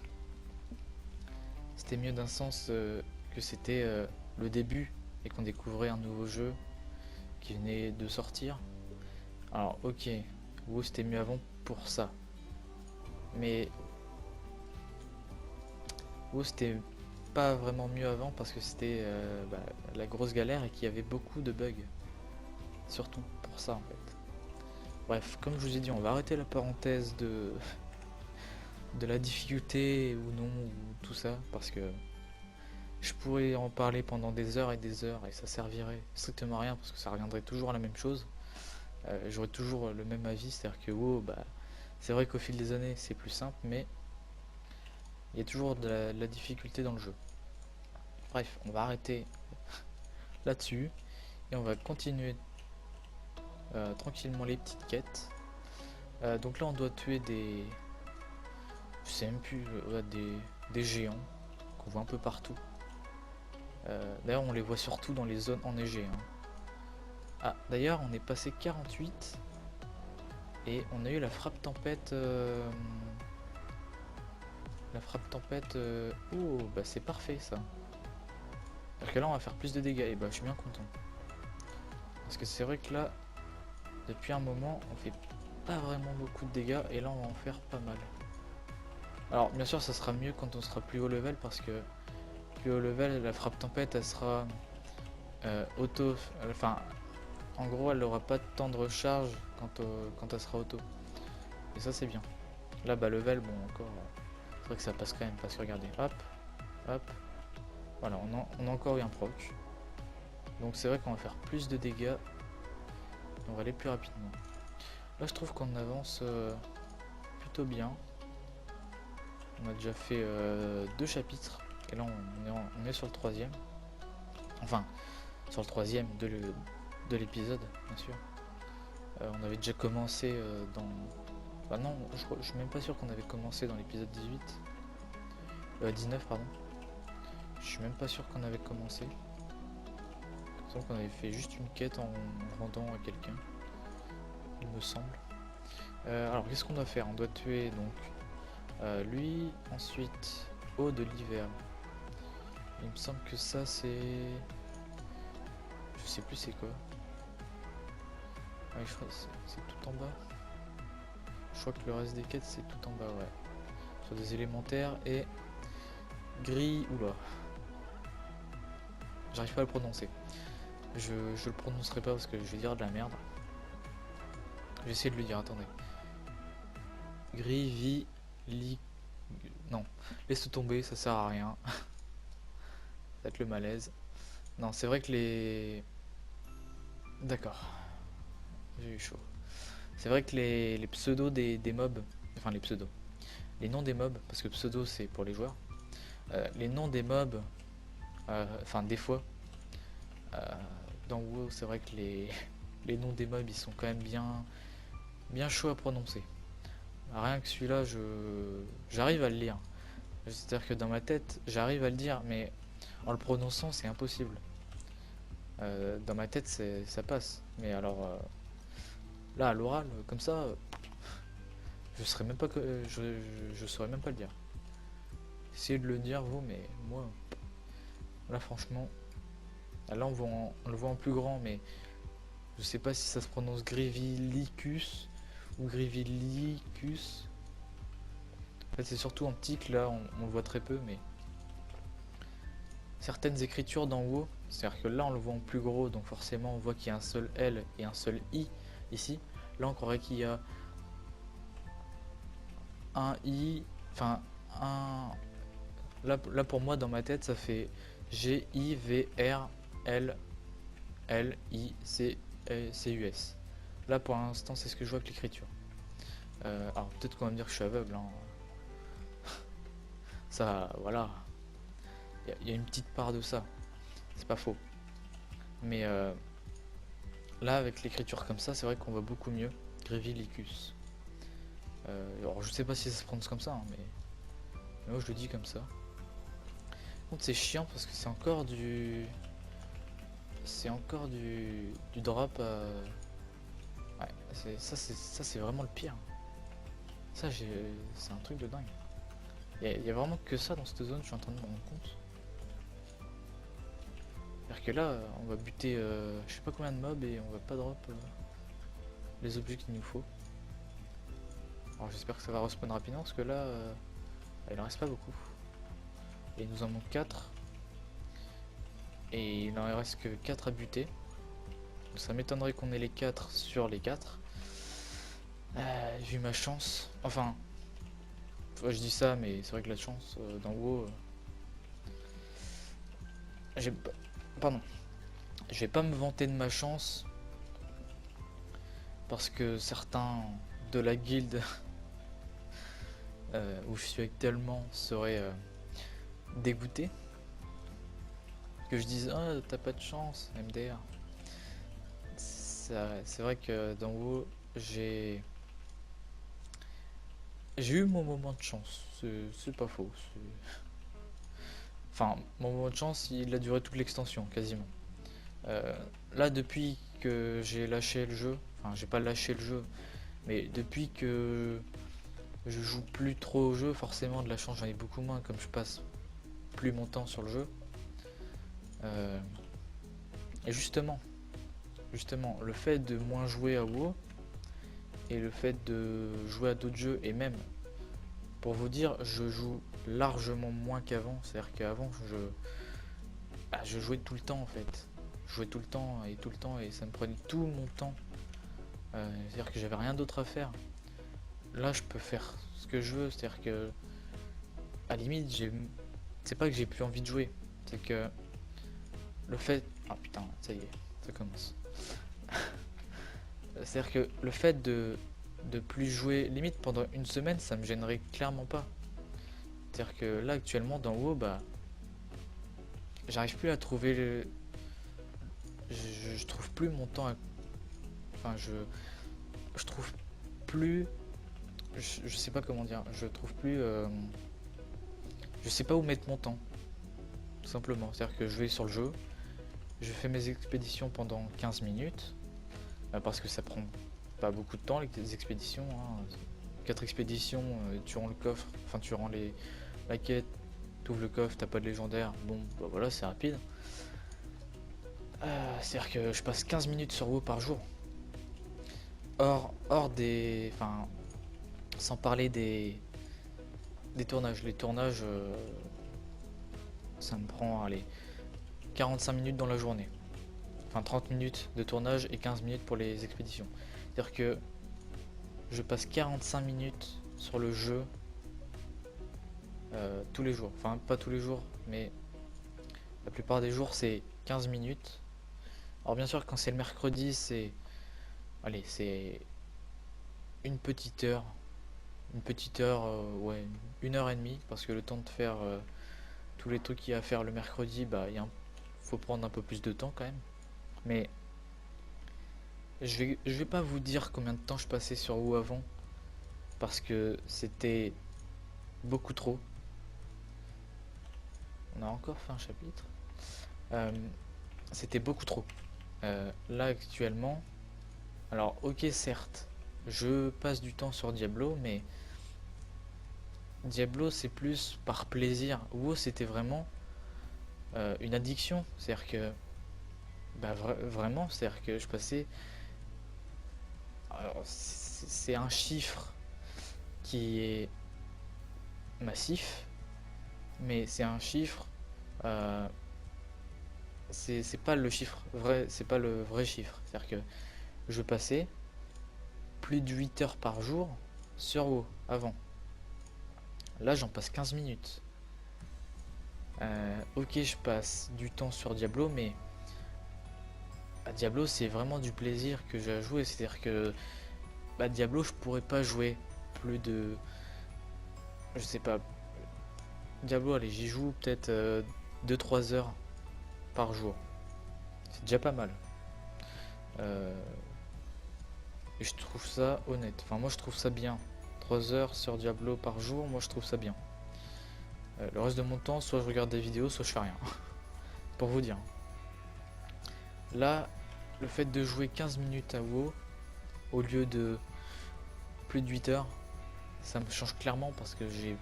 que c'était le début et qu'on découvrait un nouveau jeu qui venait de sortir. Alors ok, WoW c'était mieux avant pour ça, mais WoW c'était pas vraiment mieux avant parce que c'était la grosse galère et qu'il y avait beaucoup de bugs, surtout pour ça en fait. Bref, comme je vous ai dit, on va arrêter la parenthèse de la difficulté ou non, ou tout ça, parce que je pourrais en parler pendant des heures et ça servirait strictement à rien parce que ça reviendrait toujours à la même chose. J'aurais toujours le même avis, c'est-à-dire que WoW, c'est vrai qu'au fil des années c'est plus simple, mais il y a toujours de la difficulté dans le jeu. Bref, on va arrêter là-dessus et on va continuer tranquillement les petites quêtes. Donc là on doit tuer des... Je sais même plus, des géants qu'on voit un peu partout. D'ailleurs on les voit surtout dans les zones enneigées. Hein. Ah d'ailleurs on est passé 48 et on a eu la frappe tempête. La frappe tempête. Oh bah c'est parfait ça. Parce que là on va faire plus de dégâts et bah je suis bien content. Parce que c'est vrai que là, depuis un moment, on fait pas vraiment beaucoup de dégâts et là on va en faire pas mal. Alors bien sûr ça sera mieux quand on sera plus haut level parce que plus haut level la frappe tempête elle sera auto, enfin en gros elle n'aura pas tant de recharge quand elle sera auto. Et ça c'est bien. Là bas level bon encore, c'est vrai que ça passe quand même parce que regardez, hop, hop, voilà on a encore eu un proc. Donc c'est vrai qu'on va faire plus de dégâts, on va aller plus rapidement. Là je trouve qu'on avance plutôt bien. On a déjà fait 2 chapitres et là on est sur le 3e. Enfin, sur le 3e de l'épisode, bien sûr. On avait déjà commencé dans... Bah non, je suis même pas sûr qu'on avait commencé dans l'épisode 18. 19, pardon. Je suis même pas sûr qu'on avait commencé. Il me semble qu'on avait fait juste une quête en rendant à quelqu'un. Il me semble. Alors qu'est-ce qu'on doit faire? On doit tuer donc lui, ensuite eau de l'hiver. Il me semble que ça c'est... Je sais plus c'est quoi. Ouais, je crois que c'est tout en bas. Je crois que le reste des quêtes c'est tout en bas, ouais. Sur des élémentaires et gris. Oula. J'arrive pas à le prononcer. Je le prononcerai pas parce que je vais dire de la merde. Je vais essayer de le dire, attendez. Gris, non, laisse tomber, ça sert à rien. Ça va être le malaise. Non, c'est vrai que les... D'accord. J'ai eu chaud. C'est vrai que les pseudos des mobs, enfin les pseudos, les noms des mobs, parce que pseudo c'est pour les joueurs, les noms des mobs, enfin des fois, dans WoW c'est vrai que les noms des mobs ils sont quand même bien chauds à prononcer. Rien que celui-là, j'arrive à le lire. C'est-à-dire que dans ma tête, j'arrive à le dire, mais en le prononçant c'est impossible. Dans ma tête ça passe, mais alors là à l'oral, comme ça, je saurais même pas je saurais même pas le dire. Essayez de le dire vous, mais moi, là franchement, là on le voit en plus grand, mais je sais pas si ça se prononce Grivilicus ou Grivilicus. En fait c'est surtout en petit que là on le voit très peu, mais certaines écritures d'en haut, c'est-à-dire que là on le voit en plus gros, donc forcément on voit qu'il y a un seul L et un seul I ici. Là on croirait qu'il y a un I, enfin un... Là pour moi dans ma tête ça fait G-I-V-R-L-L-I-C-U-S. Là pour l'instant c'est ce que je vois avec l'écriture. Alors peut-être qu'on va me dire que je suis aveugle. Hein. Ça, voilà. Il y a une petite part de ça. C'est pas faux. Mais là avec l'écriture comme ça c'est vrai qu'on voit beaucoup mieux. Grivilicus. Alors je sais pas si ça se prononce comme ça, hein, mais moi je le dis comme ça. contre, c'est chiant parce que c'est encore du... C'est encore du drop à... Ouais, ça c'est vraiment le pire. Ça, c'est un truc de dingue. Il y a vraiment que ça dans cette zone, je suis en train de me rendre compte. C'est-à-dire que là, on va buter je sais pas combien de mobs et on va pas drop les objets qu'il nous faut. Alors j'espère que ça va respawn rapidement parce que là, il en reste pas beaucoup. Et il nous en manque 4. Et il en reste que 4 à buter. Donc ça m'étonnerait qu'on ait les 4 sur les 4. Vu ma chance. Enfin, je dis ça, mais c'est vrai que la chance d'en haut... Pardon. Je vais pas me vanter de ma chance. Parce que certains de la guilde où je suis actuellement seraient dégoûtés. Que je dise ah t'as pas de chance MDR. C'est vrai que d'en haut j'ai eu mon moment de chance, c'est pas faux. Enfin mon moment de chance il a duré toute l'extension quasiment. Là depuis que j'ai lâché le jeu, enfin j'ai pas lâché le jeu, mais depuis que je joue plus trop au jeu, forcément de la chance j'en ai beaucoup moins comme je passe plus mon temps sur le jeu. Et justement, le fait de moins jouer à WoW et le fait de jouer à d'autres jeux, et même pour vous dire, je joue largement moins qu'avant. C'est-à-dire qu'avant, je jouais tout le temps en fait. Je jouais tout le temps et ça me prenait tout mon temps. C'est-à-dire que j'avais rien d'autre à faire. Là, je peux faire ce que je veux. C'est-à-dire que, à la limite, c'est pas que j'ai plus envie de jouer. C'est que le fait... Ah putain, ça y est, ça commence. C'est-à-dire que le fait de plus jouer, limite pendant une semaine, ça me gênerait clairement pas. C'est-à-dire que là actuellement dans WoW, bah, j'arrive plus à trouver je trouve plus mon temps enfin je trouve plus je sais pas comment dire, je trouve plus je sais pas où mettre mon temps. Tout simplement, c'est-à-dire que je vais sur le jeu, je fais mes expéditions pendant 15 minutes parce que ça prend pas beaucoup de temps les expéditions, hein. 4 expéditions, tu rends le coffre, enfin tu rends la quête, tu ouvres le coffre, t'as pas de légendaire, bon bah voilà c'est rapide. C'est-à-dire que je passe 15 minutes sur WoW par jour. Hors des... Enfin, sans parler des tournages. Les tournages, ça me prend, allez, 45 minutes dans la journée. Enfin 30 minutes de tournage et 15 minutes pour les expéditions. C'est-à-dire que je passe 45 minutes sur le jeu tous les jours. Enfin pas tous les jours, mais la plupart des jours c'est 15 minutes. Alors bien sûr quand c'est le mercredi c'est... Allez, c'est une petite heure. Ouais, 1 heure et demie. Parce que le temps de faire tous les trucs qu'il y a à faire le mercredi, bah faut prendre un peu plus de temps quand même. Mais je vais pas vous dire combien de temps je passais sur WoW avant. Parce que c'était beaucoup trop. On a encore fait un chapitre. C'était beaucoup trop. Là actuellement, alors ok certes, je passe du temps sur Diablo, mais Diablo c'est plus par plaisir. WoW c'était vraiment une addiction. C'est-à-dire que bah, vraiment, c'est-à-dire que je passais. Alors, c'est un chiffre qui est massif, mais c'est un chiffre. C'est pas le chiffre vrai, c'est pas le vrai chiffre. C'est-à-dire que je passais plus de 8 heures par jour sur WoW avant. Là, j'en passe 15 minutes. Ok, je passe du temps sur Diablo, mais à Diablo, c'est vraiment du plaisir que j'ai à jouer. C'est-à-dire que Diablo, je pourrais pas jouer plus de... Je sais pas. Diablo, allez, j'y joue peut-être 2-3 heures par jour. C'est déjà pas mal. Et je trouve ça honnête. Enfin, moi, je trouve ça bien. 3 heures sur Diablo par jour, moi, je trouve ça bien. Le reste de mon temps, soit je regarde des vidéos, soit je fais rien. Pour vous dire. Là, le fait de jouer 15 minutes à WoW au lieu de plus de 8 heures, ça me change clairement parce que j'ai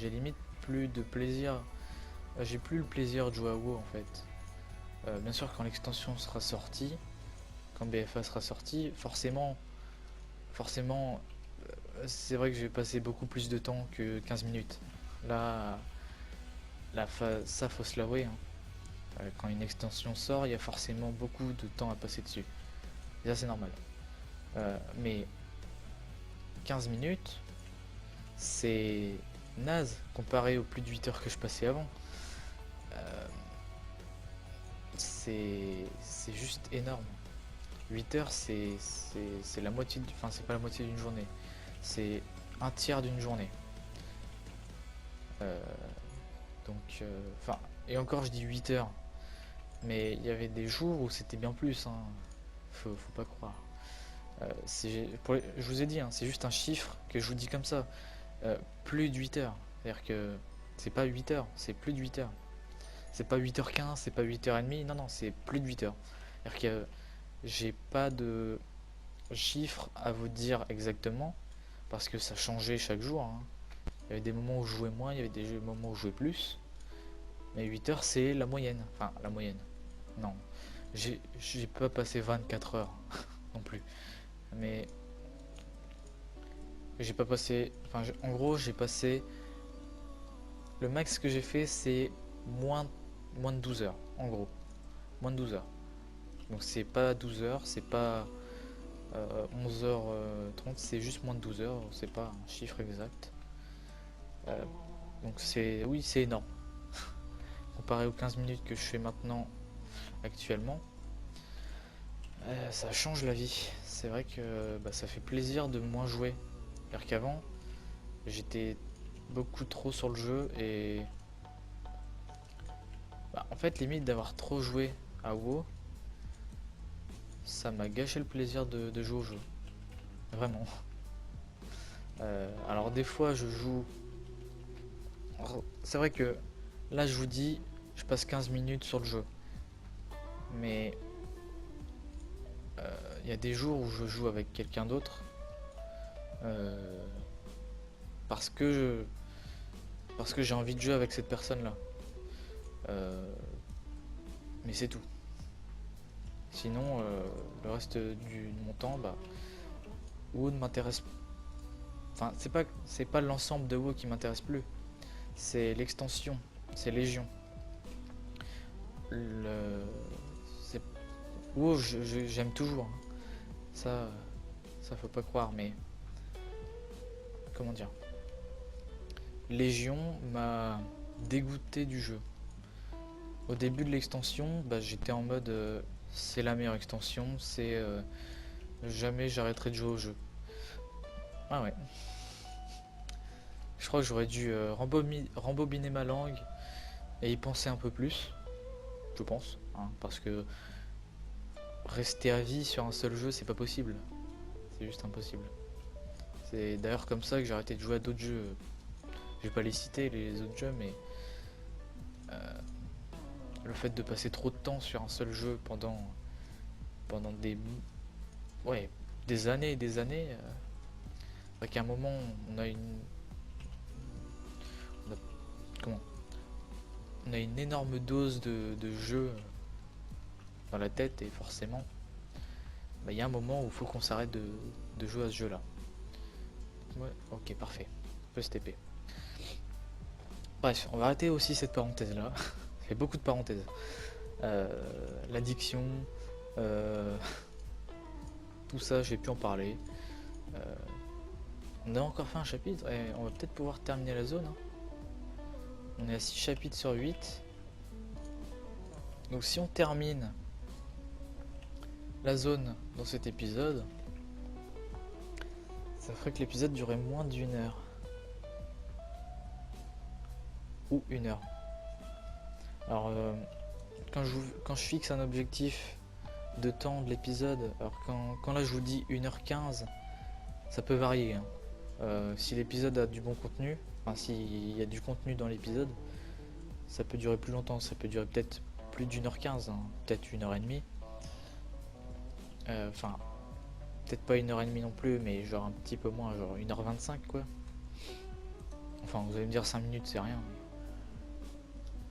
limite plus de plaisir. J'ai plus le plaisir de jouer à WoW en fait. Bien sûr, quand l'extension sera sortie, quand BFA sera sorti, forcément, c'est vrai que j'ai passé beaucoup plus de temps que 15 minutes. Là, ça faut se l'avouer, hein. Quand une extension sort, il y a forcément beaucoup de temps à passer dessus. Et ça, c'est normal. Mais 15 minutes, c'est naze comparé aux plus de 8 heures que je passais avant. C'est juste énorme. 8 heures, c'est la moitié, enfin, c'est pas la moitié d'une journée. C'est un tiers d'une journée. Donc, enfin, et encore, je dis 8 heures. Mais il y avait des jours où c'était bien plus, hein. Faut pas croire. Je vous ai dit, hein, c'est juste un chiffre que je vous dis comme ça. Plus de 8 heures. C'est-à-dire que c'est pas 8 heures, c'est plus de 8 heures. C'est pas 8h15, c'est pas 8h30, non, non, c'est plus de 8 heures. C'est-à-dire que j'ai pas de chiffre à vous dire exactement, parce que ça changeait chaque jour, hein. Il y avait des moments où je jouais moins, il y avait des moments où je jouais plus. Mais 8 heures, c'est la moyenne. Enfin, la moyenne. Non. J'ai pas passé 24 heures non plus. Mais j'ai pas passé. Enfin, en gros, j'ai passé. Le max que j'ai fait, c'est moins de 12 heures. En gros. Moins de 12 heures. Donc, c'est pas 12 heures, c'est pas 11h30, c'est juste moins de 12 heures. C'est pas un chiffre exact. Donc, oui, c'est énorme. Comparé aux 15 minutes que je fais maintenant, actuellement, ça change la vie. C'est vrai que ça fait plaisir de moins jouer. Alors qu'avant, j'étais beaucoup trop sur le jeu et en fait, limite d'avoir trop joué à WoW, ça m'a gâché le plaisir de jouer au jeu. Vraiment. Alors des fois, je joue. C'est vrai que là, je vous dis, je passe 15 minutes sur le jeu. Mais il y a des jours où je joue avec quelqu'un d'autre. Parce que j'ai envie de jouer avec cette personne là. Mais c'est tout. Sinon, le reste de mon temps, WoW ne m'intéresse. Enfin, c'est pas l'ensemble de WoW qui m'intéresse plus. C'est l'extension, c'est Légion. WoW, j'aime toujours, hein. Ça faut pas croire, mais comment dire, Légion m'a dégoûté du jeu. Au début de l'extension, j'étais en mode c'est la meilleure extension, c'est jamais j'arrêterai de jouer au jeu. Ah ouais. Je crois que j'aurais dû rembobiner ma langue et y penser un peu plus, je pense, hein, parce que rester à vie sur un seul jeu, c'est pas possible. C'est juste impossible. C'est d'ailleurs comme ça que j'ai arrêté de jouer à d'autres jeux. Je vais pas les citer les autres jeux, mais le fait de passer trop de temps sur un seul jeu pendant des années et des années, qu'à un moment on a une énorme dose de jeu dans la tête et forcément il y a un moment où il faut qu'on s'arrête de jouer à ce jeu là. Ouais, ok, parfait, on peut se TP. Bref, on va arrêter aussi cette parenthèse là. Ça fait beaucoup de parenthèses. L'addiction, tout ça, j'ai pu en parler. On a encore fait un chapitre et on va peut-être pouvoir terminer la zone, hein. On est à 6 chapitres sur 8. Donc si on termine la zone dans cet épisode, ça ferait que l'épisode durait moins d'1 heure. Ou 1 heure. Alors quand je fixe un objectif de temps de l'épisode, alors quand là je vous dis 1h15, ça peut varier, hein. Si l'épisode a du bon contenu, enfin s'il y a du contenu dans l'épisode, ça peut durer plus longtemps, ça peut durer peut-être plus d'1h15, hein, peut-être 1h30. Enfin, peut-être pas 1h30 non plus, mais genre un petit peu moins, genre 1h25 quoi. Enfin, vous allez me dire 5 minutes, c'est rien.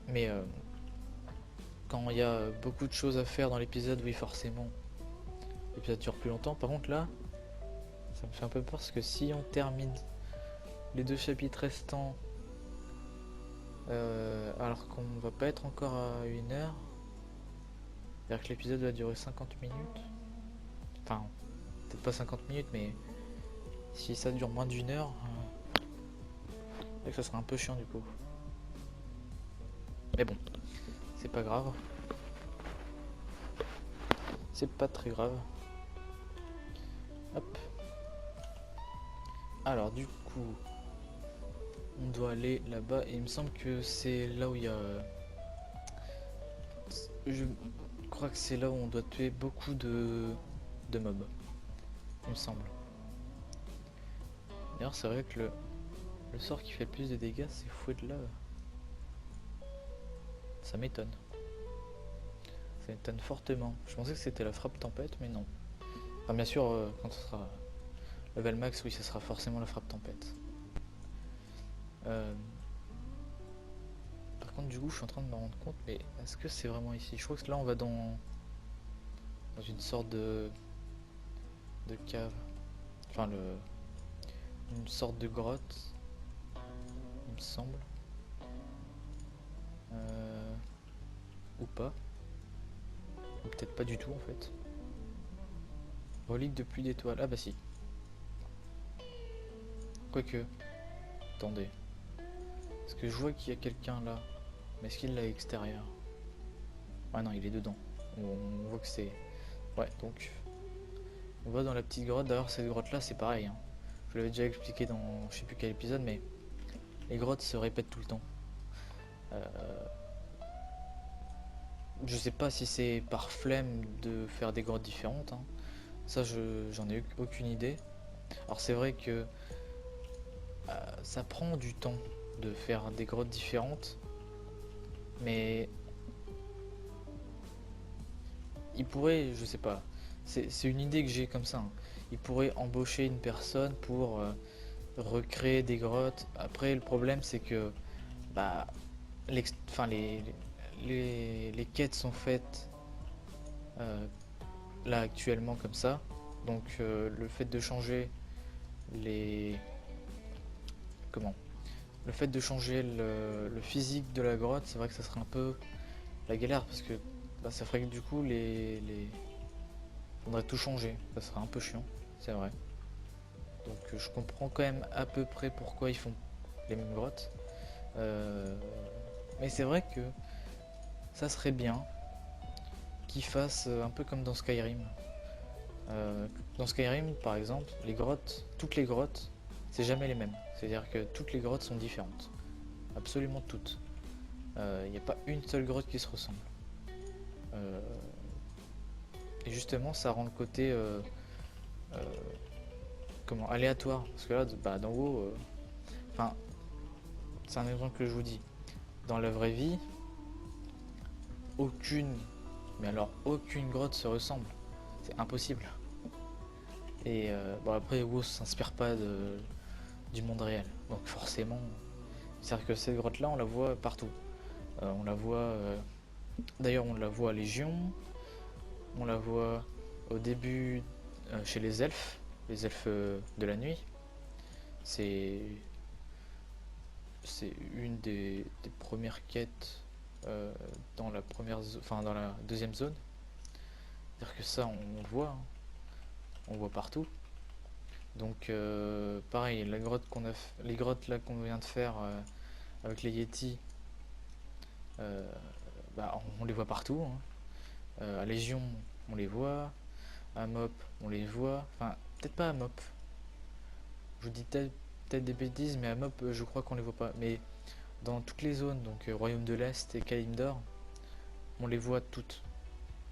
Mais quand il y a beaucoup de choses à faire dans l'épisode, oui, forcément, l'épisode dure plus longtemps. Par contre, là, ça me fait un peu peur parce que si on termine les 2 chapitres restants, alors qu'on va pas être encore à 1h, c'est-à-dire que l'épisode va durer 50 minutes. Enfin, peut-être pas 50 minutes, mais si ça dure moins d'1 heure, ça sera un peu chiant du coup. Mais bon, c'est pas grave. C'est pas très grave. Hop. Alors du coup, on doit aller là-bas et il me semble que c'est là où il y a... Je crois que c'est là où on doit tuer beaucoup de mobs. Il me semble. D'ailleurs c'est vrai que le sort qui fait le plus de dégâts c'est fouet de lave. Ça m'étonne. Ça m'étonne fortement. Je pensais que c'était la frappe tempête, mais non. Enfin, bien sûr, quand ce sera level max, oui, ce sera forcément la frappe tempête. Par contre, du coup, je suis en train de me rendre compte, mais est-ce que c'est vraiment ici? Je crois que là, on va dans une sorte de cave. Enfin, une sorte de grotte, il me semble. Ou pas. Ou peut-être pas du tout, en fait. Relique de pluie d'étoiles. Ah bah si. Quoique. Attendez. Parce que je vois qu'il y a quelqu'un là. Mais est-ce qu'il est à l'extérieur? Ah non, il est dedans. On voit que c'est... Ouais, donc... On va dans la petite grotte. D'ailleurs, cette grotte là, c'est pareil. Hein. Je l'avais déjà expliqué dans je sais plus quel épisode, mais... Les grottes se répètent tout le temps. Je sais pas si c'est par flemme de faire des grottes différentes. Hein. Ça, j'en ai aucune idée. Alors c'est vrai que... ça prend du temps de faire des grottes différentes. Mais il pourrait, je sais pas, c'est une idée que j'ai comme ça. Hein. Il pourrait embaucher une personne pour recréer des grottes. Après, le problème, c'est que bah, enfin, les quêtes sont faites là actuellement comme ça. Donc, le fait de changer les. Comment? Le fait de changer le physique de la grotte, c'est vrai que ça serait un peu la galère parce que bah, ça ferait que du coup faudrait tout changer, ça serait un peu chiant, c'est vrai. Donc je comprends quand même à peu près pourquoi ils font les mêmes grottes. Mais c'est vrai que ça serait bien qu'ils fassent un peu comme dans Skyrim. Dans Skyrim par exemple, les grottes, toutes les grottes, c'est jamais les mêmes. C'est-à-dire que toutes les grottes sont différentes. Absolument toutes. Il n'y a pas une seule grotte qui se ressemble. Et justement, ça rend le côté comment aléatoire. Parce que là, bah, d'en haut, enfin, c'est un exemple que je vous dis. Dans la vraie vie, aucune, mais alors aucune grotte se ressemble. C'est impossible. Et bon, après, WoW s'inspire pas du monde réel. Donc forcément, c'est-à-dire que cette grotte-là, on la voit partout. On la voit. D'ailleurs, on la voit à Légion. On la voit au début chez les elfes de la nuit. C'est une des premières quêtes dans la première, enfin dans la deuxième zone. C'est-à-dire que ça, on le voit, hein. On le voit partout. Donc pareil, la grotte les grottes là qu'on vient de faire avec les Yétis, bah, on les voit partout. Hein. À Légion, on les voit. À Mop, on les voit. Enfin, peut-être pas à Mop. Je vous dis peut-être des bêtises, mais à Mop, je crois qu'on les voit pas. Mais dans toutes les zones, donc Royaume de l'Est et Kalimdor, on les voit toutes.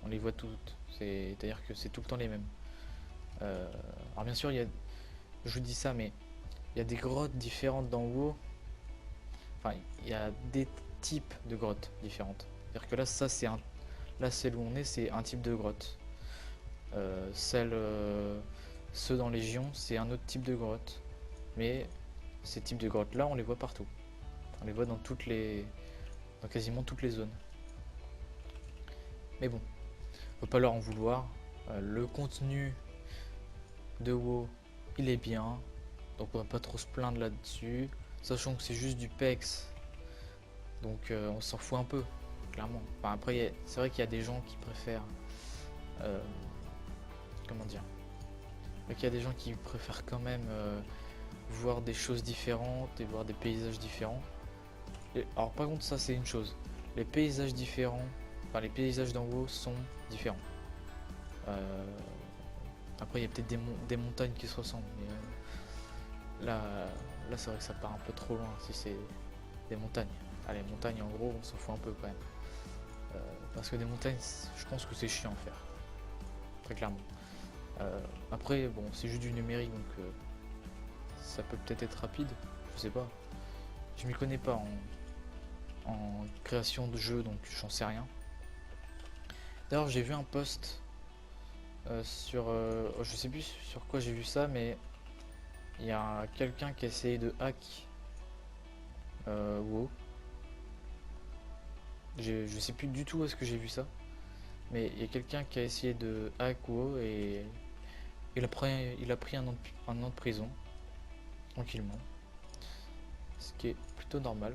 On les voit toutes. C'est-à-dire que c'est tout le temps les mêmes. Alors bien sûr, je vous dis ça, mais il y a des grottes différentes dans WoW. Enfin, il y a des types de grottes différentes. C'est-à-dire que là, ça c'est un, là c'est où on est, c'est un type de grotte. Ceux dans Légion, c'est un autre type de grotte. Mais ces types de grottes là, on les voit partout. On les voit dans dans quasiment toutes les zones. Mais bon, faut pas leur en vouloir. Le contenu de WoW, il est bien, donc on va pas trop se plaindre là-dessus. Sachant que c'est juste du PEX, donc on s'en fout un peu, clairement. Enfin, après, c'est vrai qu'il y a des gens qui préfèrent, euh, comment dire, il y a des gens qui préfèrent quand même voir des choses différentes et voir des paysages différents. Alors par contre, ça c'est une chose. Les paysages différents, enfin les paysages d'en haut sont différents. Euh, Après, il y a peut-être des montagnes qui se ressemblent, mais là c'est vrai que ça part un peu trop loin si c'est des montagnes. Allez, montagnes en gros, on s'en fout un peu quand même. Parce que des montagnes, je pense que c'est chiant à faire, très clairement. Après, bon, c'est juste du numérique, donc ça peut peut-être être rapide, je sais pas. Je m'y connais pas en création de jeu, donc j'en sais rien. D'ailleurs, j'ai vu un post sur, je sais plus sur quoi j'ai vu ça, mais il y a quelqu'un qui a essayé de hack WoW. Je sais plus du tout où est-ce que j'ai vu ça, mais il y a quelqu'un qui a essayé de hack WoW et il a pris un an de prison, tranquillement. Ce qui est plutôt normal.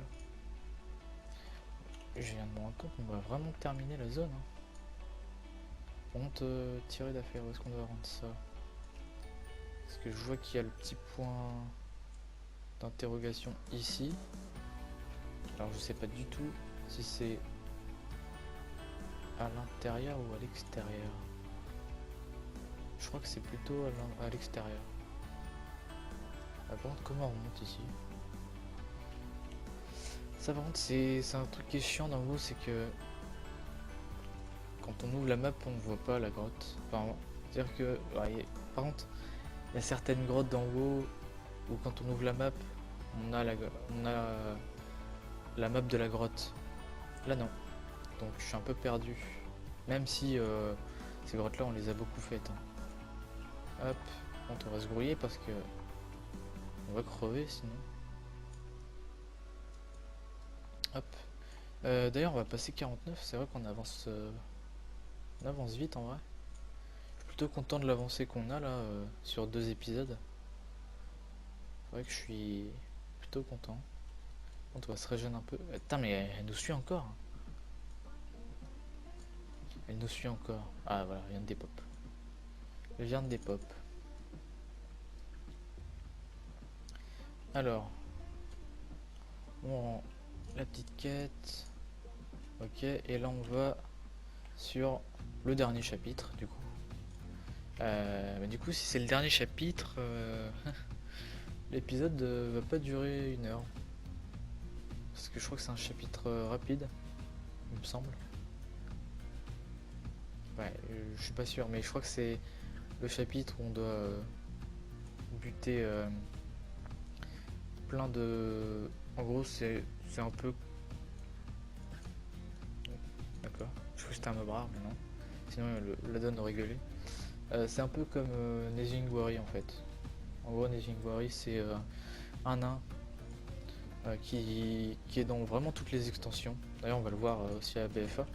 Je viens de me rendre compte qu'on va vraiment terminer la zone. Honte tirer d'affaire, où est-ce qu'on doit rendre ça? Parce que je vois qu'il y a le petit point d'interrogation ici. Alors je sais pas du tout si c'est à l'intérieur ou à l'extérieur. Je crois que c'est plutôt à l'extérieur. Par contre, comment on monte ici? Ça par contre c'est un truc qui est chiant dans WoW, c'est que quand on ouvre la map on ne voit pas la grotte. Enfin, c'est-à-dire que par contre il y a certaines grottes dans WoW où quand on ouvre la map on a la map de la grotte. Là non. Donc je suis un peu perdu. Même si ces grottes là on les a beaucoup faites. Hop, on va se grouiller parce que on va crever sinon. Hop. D'ailleurs on va passer 49, c'est vrai qu'on avance vite en vrai. Je suis plutôt content de l'avancée qu'on a là sur 2 épisodes. C'est vrai que je suis plutôt content. On va se régénérer un peu. Putain mais elle nous suit encore. Elle nous suit encore. Ah voilà, elle vient de dépop. Elle vient de dépop. Alors, on rend la petite quête. Ok, et là on va sur le dernier chapitre du coup. Du coup, si c'est le dernier chapitre, l'épisode va pas durer 1 heure. Parce que je crois que c'est un chapitre rapide, il me semble. Ouais, je suis pas sûr, mais je crois que c'est le chapitre où on doit buter plein de... En gros, c'est un peu... D'accord, je crois que c'était un mob rare, mais non. Sinon, la donne aurait gueulé. C'est un peu comme Nezingwari en fait. En gros, Nezingwari, c'est un nain qui est dans vraiment toutes les extensions. D'ailleurs, on va le voir aussi à BFA.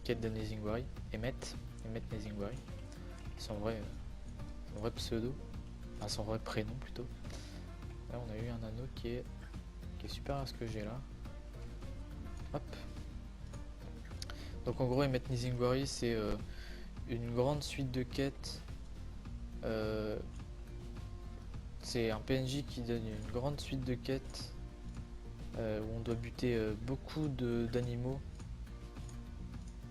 Quête de Nezingwari, Emmet Nezingwari. Son vrai pseudo, enfin son vrai prénom plutôt. Là, on a eu un anneau qui est super à ce que j'ai là. Hop. Donc en gros, Emmet Nezingwari, c'est une grande suite de quêtes. C'est un PNJ qui donne une grande suite de quêtes où on doit buter beaucoup d'animaux.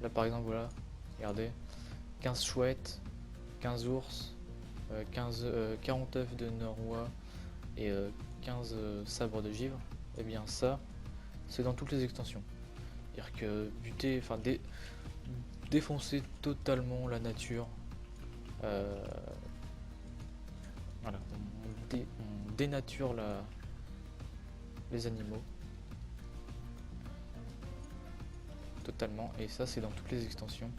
Là par exemple, voilà, regardez, 15 chouettes, 15 ours, 40 œufs de Norrois et 15 sabres de givre. Et bien ça, c'est dans toutes les extensions. C'est-à-dire que buter, enfin défoncer totalement la nature Voilà, on dénature les animaux. Totalement, et ça c'est dans toutes les extensions.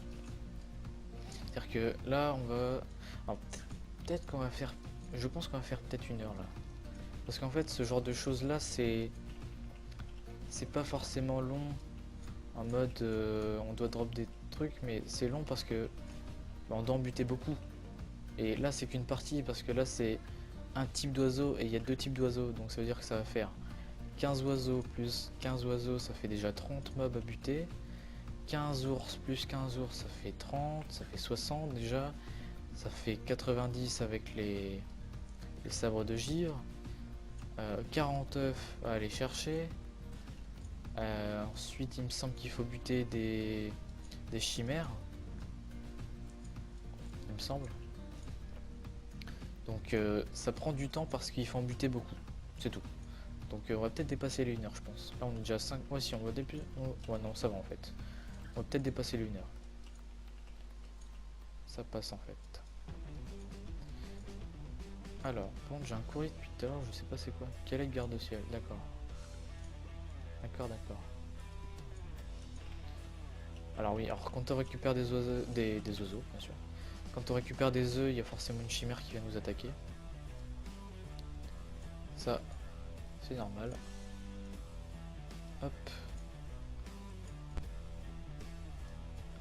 C'est-à-dire que là on va... Alors, peut-être qu'on va faire... Je pense qu'on va faire peut-être 1 heure là. Parce qu'en fait ce genre de choses là c'est pas forcément long en mode on doit drop des trucs, mais c'est long parce que on doit en buter beaucoup. Et là c'est qu'une partie parce que là c'est un type d'oiseau et il y a 2 types d'oiseaux, donc ça veut dire que ça va faire 15 oiseaux plus 15 oiseaux, ça fait déjà 30 mobs à buter. 15 ours plus 15 ours, ça fait 30, ça fait 60 déjà. Ça fait 90 avec les sabres de givre. 40 œufs à aller chercher. Ensuite, il me semble qu'il faut buter des chimères. Il me semble. Donc ça prend du temps parce qu'il faut en buter beaucoup. C'est tout. Donc on va peut-être dépasser les 1 heure, je pense. Là, on est déjà à 5. Ouais, si on va dépasser. Ouais, non, ça va en fait. On va peut-être dépasser les 1 heure. Ça passe en fait. Alors, bon, j'ai un courrier de Twitter, je sais pas c'est quoi. Quelle est garde-ciel? D'accord. D'accord. Alors oui, alors quand on récupère des oiseaux, des oiseaux, bien sûr. Quand on récupère des œufs, il y a forcément une chimère qui va nous attaquer. Ça, c'est normal. Hop.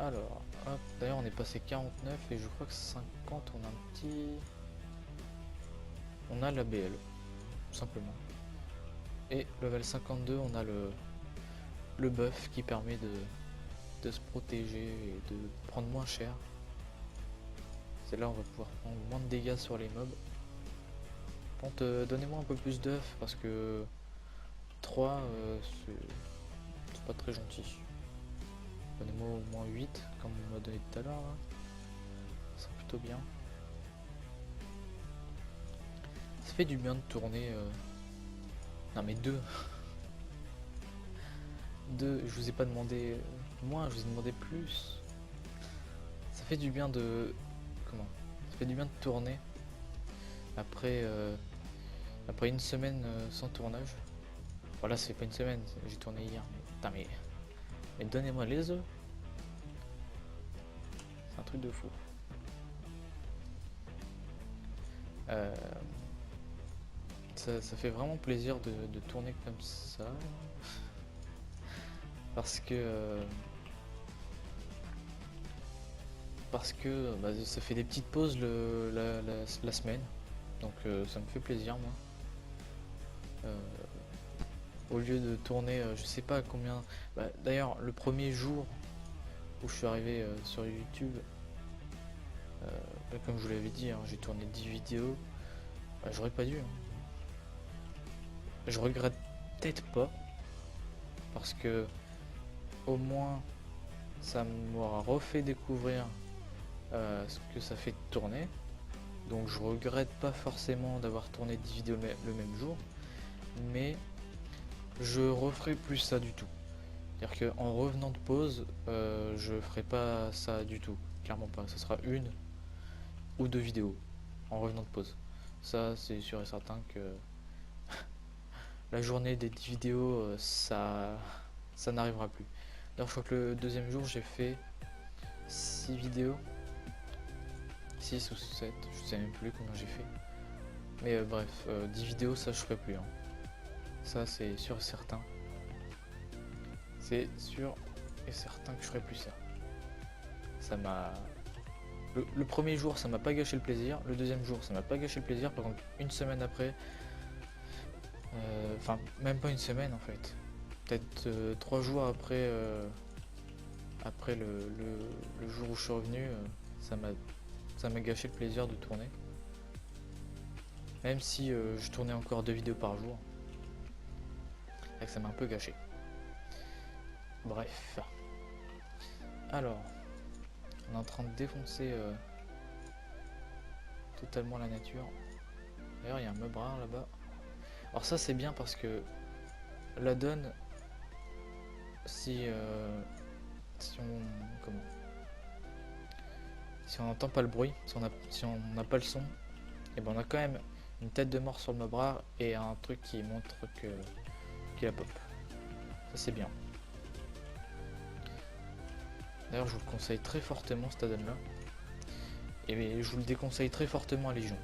Alors, hop. D'ailleurs, on est passé 49 et je crois que 50, on a un petit... On a la BL, tout simplement. Et level 52, on a le buff qui permet de se protéger et de prendre moins cher. C'est là on va pouvoir prendre moins de dégâts sur les mobs. Bon, donnez-moi un peu plus d'œufs parce que 3 c'est pas très gentil. Donnez-moi au moins 8 comme on m'a donné tout à l'heure. C'est plutôt bien. Ça fait du bien de tourner. Non mais 2. 2, je vous ai pas demandé moins, je vous ai demandé plus. Ça fait du bien de... Comment? Ça fait du bien de tourner après, après 1 semaine sans tournage. Voilà, ça fait pas 1 semaine, j'ai tourné hier. Putain, mais donnez-moi les œufs. C'est un truc de fou. Ça fait vraiment plaisir de tourner comme ça. Parce que bah, ça fait des petites pauses la semaine. Donc ça me fait plaisir moi. Au lieu de tourner, je sais pas combien... Bah, d'ailleurs, le premier jour où je suis arrivé sur YouTube, bah, comme je vous l'avais dit, hein, j'ai tourné 10 vidéos. Bah, j'aurais pas dû. Hein. Je regrette peut-être pas. Parce que au moins ça m'aura refait découvrir ce que ça fait de tourner. Donc je regrette pas forcément d'avoir tourné 10 vidéos le même jour. Mais je referai plus ça du tout. C'est-à-dire qu'en revenant de pause, je ferai pas ça du tout. Clairement pas. Ce sera 1 ou 2 vidéos en revenant de pause. Ça c'est sûr et certain que la journée des 10 vidéos, ça n'arrivera plus. D'ailleurs je crois que le 2e jour j'ai fait 6 vidéos. 6 ou 7, je sais même plus combien j'ai fait. Mais bref, 10 vidéos ça je ferai plus. Hein. Ça c'est sûr et certain. C'est sûr et certain que je ferai plus ça. Ça m'a... Le premier jour ça m'a pas gâché le plaisir, le 2e jour ça m'a pas gâché le plaisir, par contre 1 semaine après, enfin même pas 1 semaine en fait, peut-être 3 jours après, après le jour où je suis revenu, ça m'a gâché le plaisir de tourner. Même si je tournais encore 2 vidéos par jour, et que ça m'a un peu gâché. Bref. Alors, on est en train de défoncer totalement la nature. D'ailleurs, il y a un mob rare là-bas. Alors ça, c'est bien parce que la donne, si on... Comment? Si on n'entend pas le bruit, si on n'a pas le son, et ben on a quand même une tête de mort sur le mob rare et un truc qui montre que qu'il a pop. Ça c'est bien. D'ailleurs je vous le conseille très fortement cet add-on là. Et je vous le déconseille très fortement à Légion.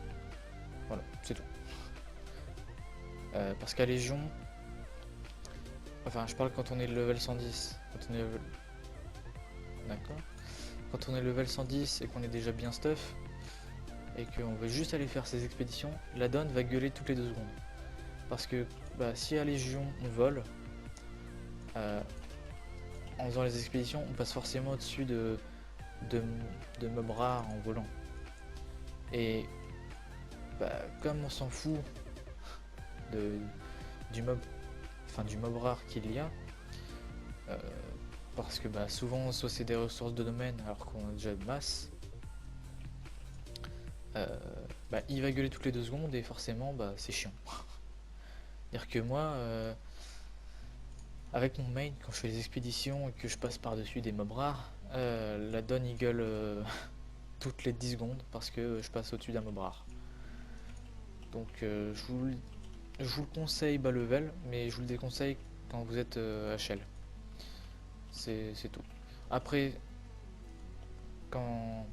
Voilà, c'est tout. Parce qu'à Légion, enfin je parle quand on est level 110, quand on est level... D'accord. Quand on est level 110 et qu'on est déjà bien stuff, et qu'on veut juste aller faire ses expéditions, la donne va gueuler toutes les 2 secondes. Parce que bah, si à Légion on vole, en faisant les expéditions, on passe forcément au-dessus de mobs rares en volant. Et bah, comme on s'en fout du mob rare qu'il y a, parce que bah, souvent soit c'est des ressources de domaine alors qu'on a déjà de masse, bah, il va gueuler toutes les 2 secondes et forcément bah, c'est chiant. C'est-à-dire que moi, avec mon main, quand je fais les expéditions et que je passe par-dessus des mobs rares, la donne il gueule toutes les 10 secondes parce que je passe au-dessus d'un mob rare. Donc je vous le conseille bas level, mais je vous le déconseille quand vous êtes HL. C'est tout. Après, quant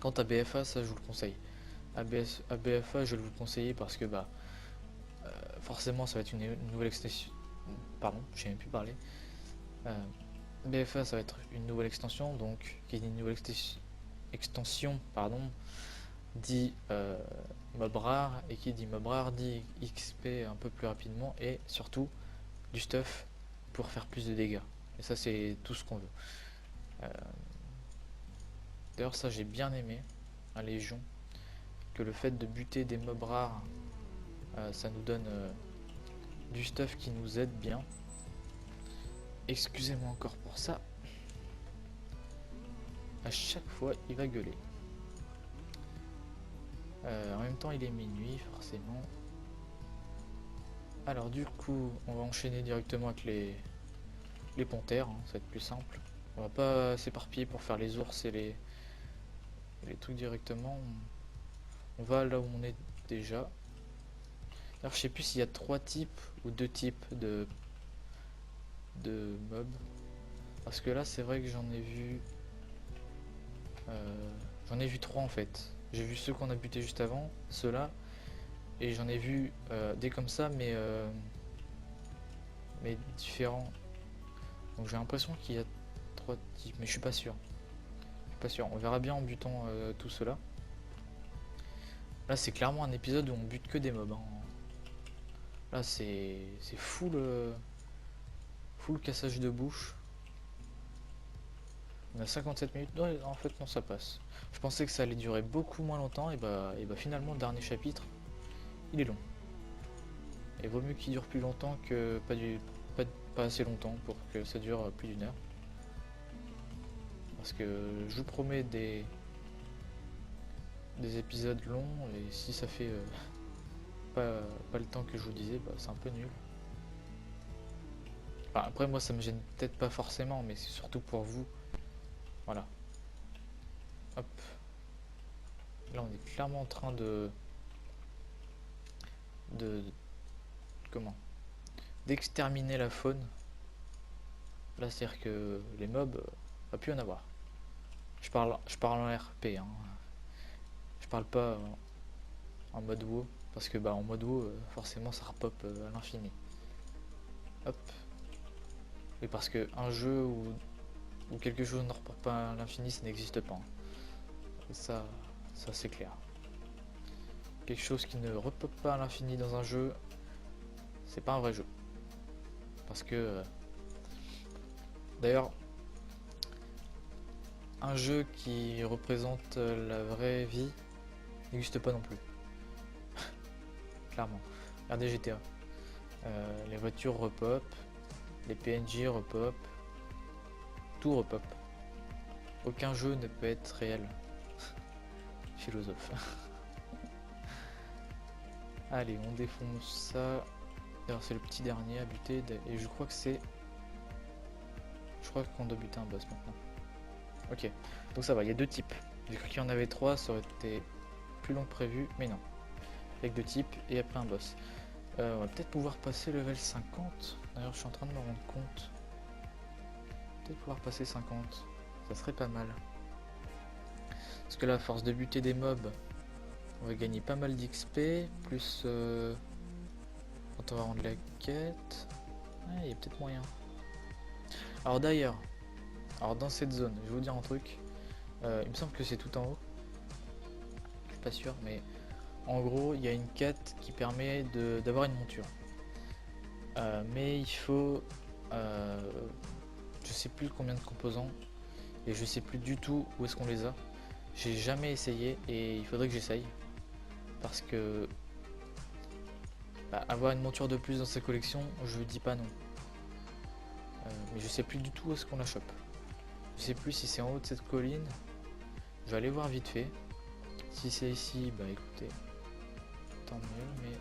à BFA, ça je vous le conseille. À BFA, je vais vous le conseiller parce que bah forcément ça va être une nouvelle extension. Pardon, je sais même plus parler. BFA ça va être une nouvelle extension, donc qui est une nouvelle extension, pardon, dit mob rare, et qui dit mob rare dit XP un peu plus rapidement et surtout du stuff pour faire plus de dégâts. Et ça c'est tout ce qu'on veut. D'ailleurs ça j'ai bien aimé à Légion, que le fait de buter des mobs rares, ça nous donne du stuff qui nous aide bien. Excusez-moi encore pour ça. À chaque fois il va gueuler. En même temps il est minuit forcément. Alors du coup on va enchaîner directement avec les panthères, hein, ça va être plus simple. On va pas s'éparpiller pour faire les ours et les trucs directement. On va là où on est déjà. Alors je sais plus s'il y a 3 types ou 2 types de mobs. Parce que là c'est vrai que j'en ai vu 3 en fait. J'ai vu ceux qu'on a buté juste avant, ceux-là, et j'en ai vu des comme ça mais différents. Donc j'ai l'impression qu'il y a 3 types, mais je suis pas sûr. On verra bien en butant tout cela. Là c'est clairement un épisode où on bute que des mobs, hein. Là c'est full cassage de bouche. On a 57 minutes. Non, en fait non, ça passe. Je pensais que ça allait durer beaucoup moins longtemps, et bah finalement le dernier chapitre il est long. Et vaut mieux qu'il dure plus longtemps que pas assez longtemps pour que ça dure plus d'1 heure. Parce que je vous promets des épisodes longs, et si ça fait pas le temps que je vous disais, bah, c'est un peu nul. Enfin, après moi ça me gêne peut-être pas forcément, mais c'est surtout pour vous. Voilà. Hop. Là on est clairement en train de comment, d'exterminer la faune. Là c'est à dire que les mobs va plus en avoir. Je parle en RP, hein. Je parle pas en mode WoW, parce que bah en mode WoW forcément ça repop à l'infini. Hop. Et parce que un jeu où quelque chose ne repop pas à l'infini, ça n'existe pas. Et ça c'est clair. Quelque chose qui ne repop pas à l'infini dans un jeu, c'est pas un vrai jeu. Parce que d'ailleurs, un jeu qui représente la vraie vie n'existe pas non plus. Clairement. Regardez GTA. Les voitures repop, les PNJ repop, tout repop. Aucun jeu ne peut être réel. Philosophe. Allez, on défonce ça. D'ailleurs c'est le petit dernier à buter, et je crois que c'est... Je crois qu'on doit buter un boss maintenant. Ok, donc ça va, il y a 2 types. J'ai cru qu'il y en avait 3, ça aurait été plus long que prévu, mais non. avec 2 types et après un boss. On va peut-être pouvoir passer level 50. D'ailleurs, je suis en train de me rendre compte. Peut-être pouvoir passer 50. Ça serait pas mal. Parce que là, à force de buter des mobs, on va gagner pas mal d'XP. Plus quand on va rendre la quête. Ouais, il y a peut-être moyen. Alors d'ailleurs, dans cette zone, je vais vous dire un truc. Il me semble que c'est tout en haut. Je suis pas sûr, mais en gros, il y a une quête qui permet d'avoir une monture. Mais il faut... je sais plus combien de composants. Et je sais plus du tout où est-ce qu'on les a. J'ai jamais essayé et il faudrait que j'essaye. Parce que... avoir une monture de plus dans sa collection, je dis pas non. Mais je sais plus du tout où est-ce qu'on la chope. Je sais plus si c'est en haut de cette colline. Je vais aller voir vite fait. Si c'est ici, bah écoutez, tant mieux, mais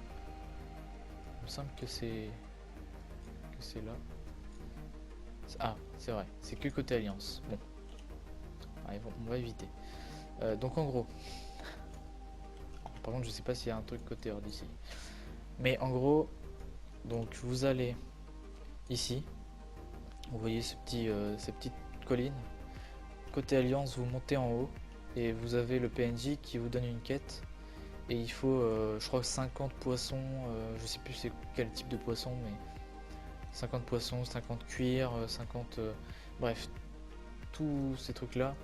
il me semble que c'est là. Ah, c'est vrai, c'est que côté alliance. Bon, allez, bon, on va éviter. Donc en gros, par contre je sais pas s'il y a un truc côté hors d'ici. Mais en gros, donc vous allez ici. Vous voyez ces petites collines. Côté alliance, vous montez en haut et vous avez le PNJ qui vous donne une quête. Et il faut, je crois, 50 poissons. Je sais plus c'est quel type de poisson, mais 50 poissons, 50 cuirs, 50... bref, tous ces trucs-là.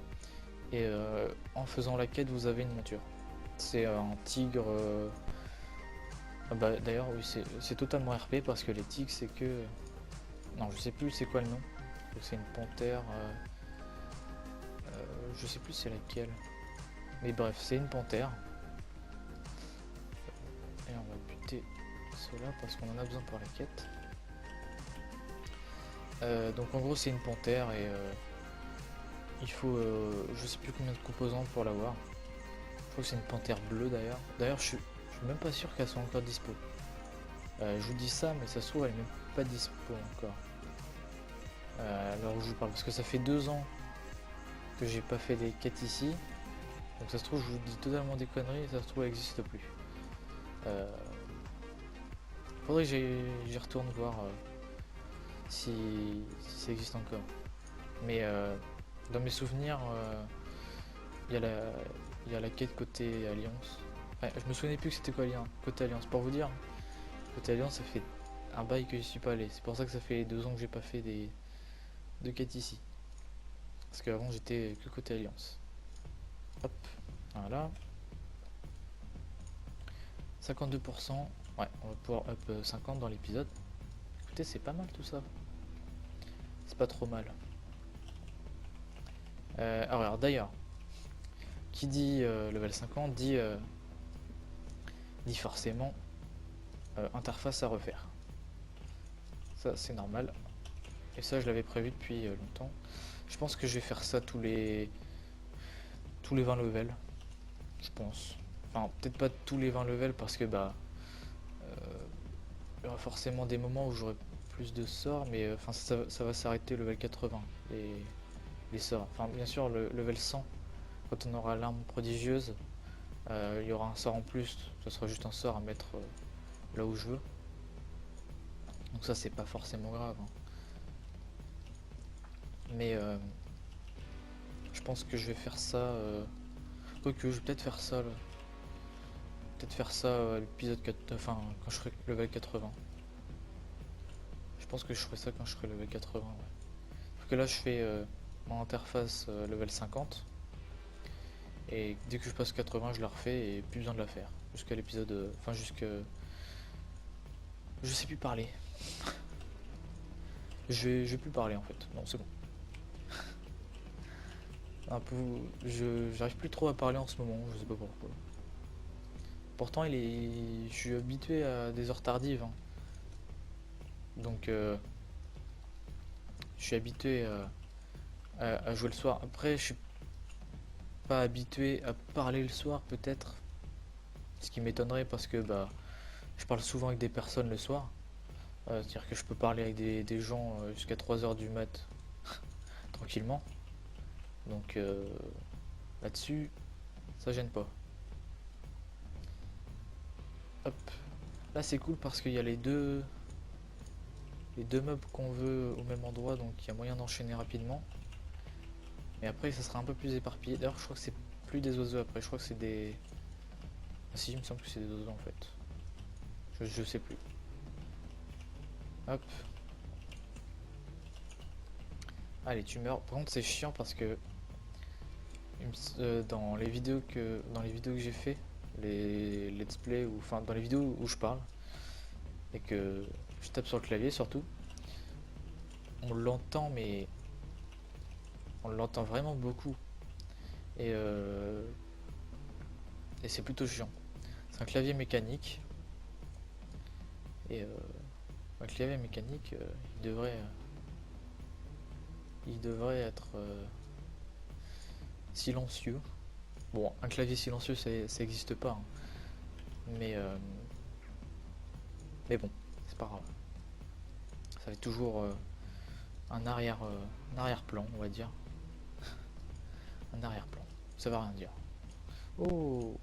Et en faisant la quête, vous avez une monture. C'est un tigre... Ah bah, d'ailleurs, oui, c'est totalement RP parce que les tigres, c'est que... Non, je sais plus c'est quoi le nom. C'est une panthère... je sais plus c'est laquelle. Mais bref, c'est une panthère. Et on va buter cela parce qu'on en a besoin pour la quête. Donc en gros c'est une panthère et il faut je sais plus combien de composants pour l'avoir. Je crois que c'est une panthère bleue d'ailleurs. D'ailleurs je suis même pas sûr qu'elle soit encore dispo. Je vous dis ça mais ça se trouve elle est même pas dispo encore. Alors je vous parle parce que ça fait 2 ans que j'ai pas fait des quêtes ici. Donc ça se trouve je vous dis totalement des conneries et ça se trouve elle n'existe plus. Faudrait que j'y retourne voir si ça existe encore. Mais dans mes souvenirs, il y a la quête côté Alliance. Ouais, je me souvenais plus que c'était quoi côté Alliance. Pour vous dire, côté Alliance, ça fait un bail que j'y suis pas allé. C'est pour ça que ça fait 2 ans que j'ai pas fait de quête ici. Parce qu'avant j'étais que côté Alliance. Hop, voilà. 52%. Ouais, on va pouvoir up 50 dans l'épisode. Écoutez, c'est pas mal tout ça. C'est pas trop mal. Alors d'ailleurs, qui dit level 50 dit forcément interface à refaire. Ça c'est normal. Et ça je l'avais prévu depuis longtemps. Je pense que je vais faire ça tous les 20 levels. Je pense. Enfin peut-être pas tous les 20 levels parce que bah il y aura forcément des moments où j'aurai plus de sorts, mais enfin ça va s'arrêter level 80 les sorts. Enfin bien sûr le level 100 quand on aura l'arme prodigieuse, il y aura un sort en plus, ça sera juste un sort à mettre là où je veux. Donc ça c'est pas forcément grave. Hein. Mais je pense que je vais faire ça. Quoique je vais peut-être faire ça. Peut-être faire ça à l'épisode 4. Enfin quand je serai level 80. Je pense que je ferai ça quand je serai level 80. Ouais. Parce que là je fais mon interface level 50. Et dès que je passe 80 je la refais et plus besoin de la faire. Jusqu'à l'épisode. Enfin jusqu'à. Je sais plus parler. Je vais plus parler en fait. Non c'est bon. Un peu, j'arrive plus trop à parler en ce moment, je sais pas pourquoi. Pourtant je suis habitué à des heures tardives. Hein. Donc je suis habitué à jouer le soir. Après je suis pas habitué à parler le soir peut-être. Ce qui m'étonnerait parce que bah je parle souvent avec des personnes le soir. C'est-à-dire que je peux parler avec des gens jusqu'à 3 heures du mat tranquillement. Donc là-dessus, ça gêne pas. Hop. Là c'est cool parce qu'il y a les deux meubles qu'on veut au même endroit, donc il y a moyen d'enchaîner rapidement. Et après ça sera un peu plus éparpillé. D'ailleurs je crois que c'est plus des oiseaux après, je crois que c'est des... Ah si, il me semble que c'est des oiseaux en fait. Je sais plus. Hop. Allez, tu meurs. Par contre c'est chiant parce que dans les vidéos que j'ai fait, les let's play ou enfin dans les vidéos où je parle et que je tape sur le clavier surtout, on l'entend mais on l'entend vraiment beaucoup et c'est plutôt chiant. C'est un clavier mécanique et un clavier mécanique il devrait être silencieux. Bon, un clavier silencieux ça existe pas, hein. mais mais bon, c'est pas grave. Ça fait toujours un arrière-plan, on va dire. Un arrière-plan. Ça va rien dire. Oh,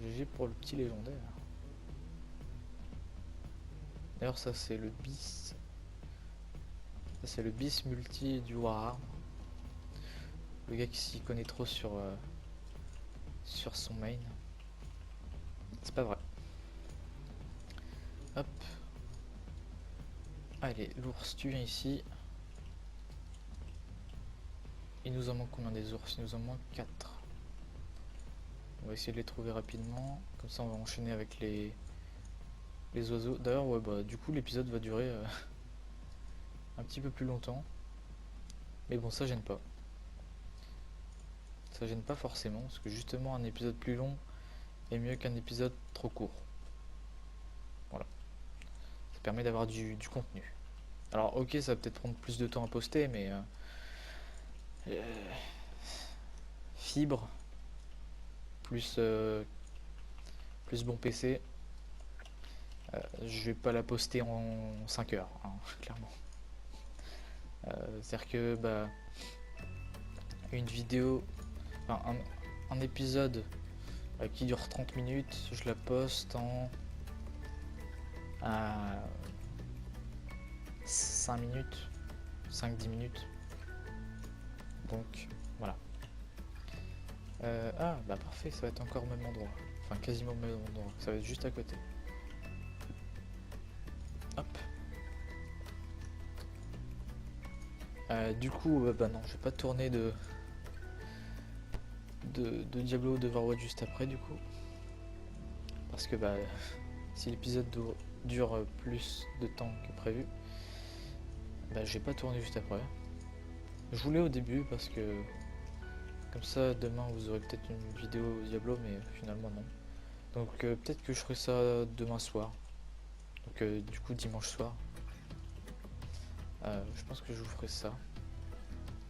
GG pour le petit légendaire. D'ailleurs ça c'est le bis. Ça c'est le bis multi du Warhammer. Le gars qui s'y connaît trop sur son main. C'est pas vrai. Hop. Allez, l'ours tu viens ici. Il nous en manque combien des ours? Il nous en manque 4. On va essayer de les trouver rapidement. Comme ça on va enchaîner avec les oiseaux. D'ailleurs ouais bah du coup l'épisode va durer un petit peu plus longtemps. Mais bon ça gêne pas. Ça gêne pas forcément parce que justement un épisode plus long est mieux qu'un épisode trop court. Voilà. Ça permet d'avoir du contenu. Alors ok ça va peut-être prendre plus de temps à poster mais fibre plus bon PC, je vais pas la poster en 5 heures, hein, clairement. C'est-à-dire que bah, une vidéo, enfin, un épisode qui dure 30 minutes, je la poste en 5 minutes, 5-10 minutes. Donc voilà. Ah bah parfait, ça va être encore au même endroit. Enfin quasiment au même endroit, ça va être juste à côté. Hop. Du coup, bah non, je vais pas tourner de Diablo ou d'Overwatch juste après du coup. Parce que bah si l'épisode dure plus de temps que prévu, bah je vais pas tourner juste après. Je voulais au début parce que comme ça demain vous aurez peut-être une vidéo Diablo mais finalement non. Donc peut-être que je ferai ça demain soir. Donc du coup dimanche soir. Je pense que je vous ferai ça.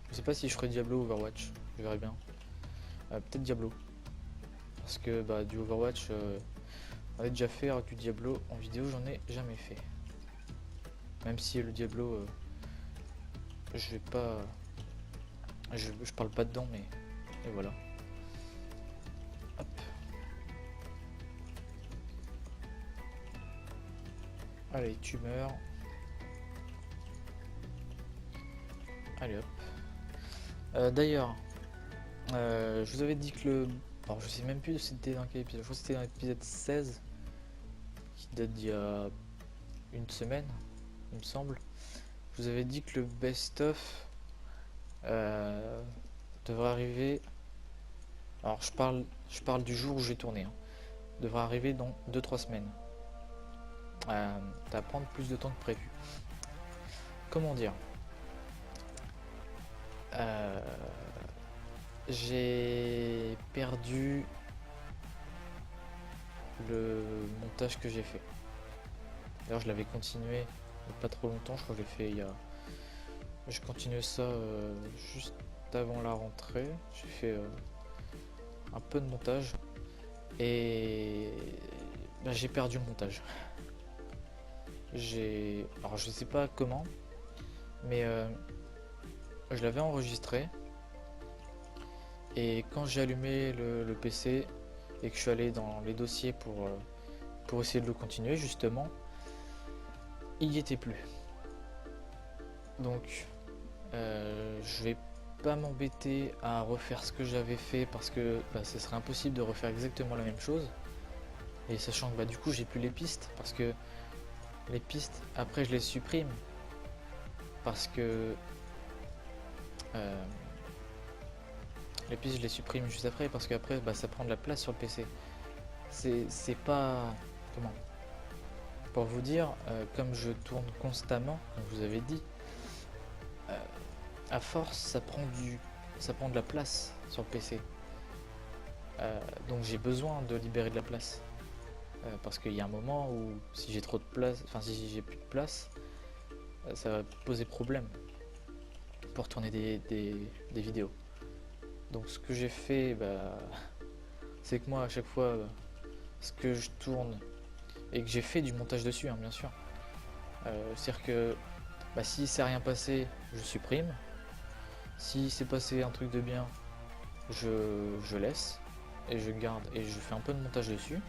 Je sais pas si je ferai Diablo ou Overwatch, je verrai bien. Peut-être Diablo. Parce que bah du Overwatch on a déjà fait, alors que du Diablo en vidéo j'en ai jamais fait. Même si le Diablo je vais pas. Je parle pas dedans mais. Et voilà. Hop. Allez, tu meurs. Allez hop. D'ailleurs, je vous avais dit que le... Alors je sais même plus c'était dans quel épisode. Je crois que c'était dans l'épisode 16. Qui date d'il y a une semaine, il me semble. Je vous avais dit que le best-of devrait arriver... Alors je parle du jour où j'ai tourné. Hein. Devrait arriver dans 2-3 semaines. Ça va prendre plus de temps que prévu. Comment dire, j'ai perdu le montage que j'ai fait. D'ailleurs je l'avais continué il n'y a pas trop longtemps, je crois que je l'ai fait il y a... Je continuais ça juste avant la rentrée. J'ai fait un peu de montage et bah, j'ai perdu le montage. Alors je sais pas comment, mais je l'avais enregistré et quand j'ai allumé le PC, et que je suis allé dans les dossiers pour essayer de le continuer justement, il n'y était plus. Donc je vais pas m'embêter à refaire ce que j'avais fait parce que ce serait impossible de refaire exactement la même chose. Et sachant que du coup j'ai plus les pistes parce que les pistes après je les supprime parce que les pistes je les supprime juste après parce qu'après ça prend de la place sur le PC. C'est pas comment pour vous dire comme je tourne constamment comme vous avez dit à force ça prend de la place sur le PC. Donc j'ai besoin de libérer de la place. Parce qu'il y a un moment où si j'ai trop de place, enfin si j'ai plus de place, ça va poser problème pour tourner des vidéos. Donc ce que j'ai fait, c'est que moi à chaque fois, ce que je tourne et que j'ai fait du montage dessus, bien sûr. C'est-à-dire que si c'est rien passé, je supprime. Si c'est passé un truc de bien, je laisse et je garde et je fais un peu de montage dessus.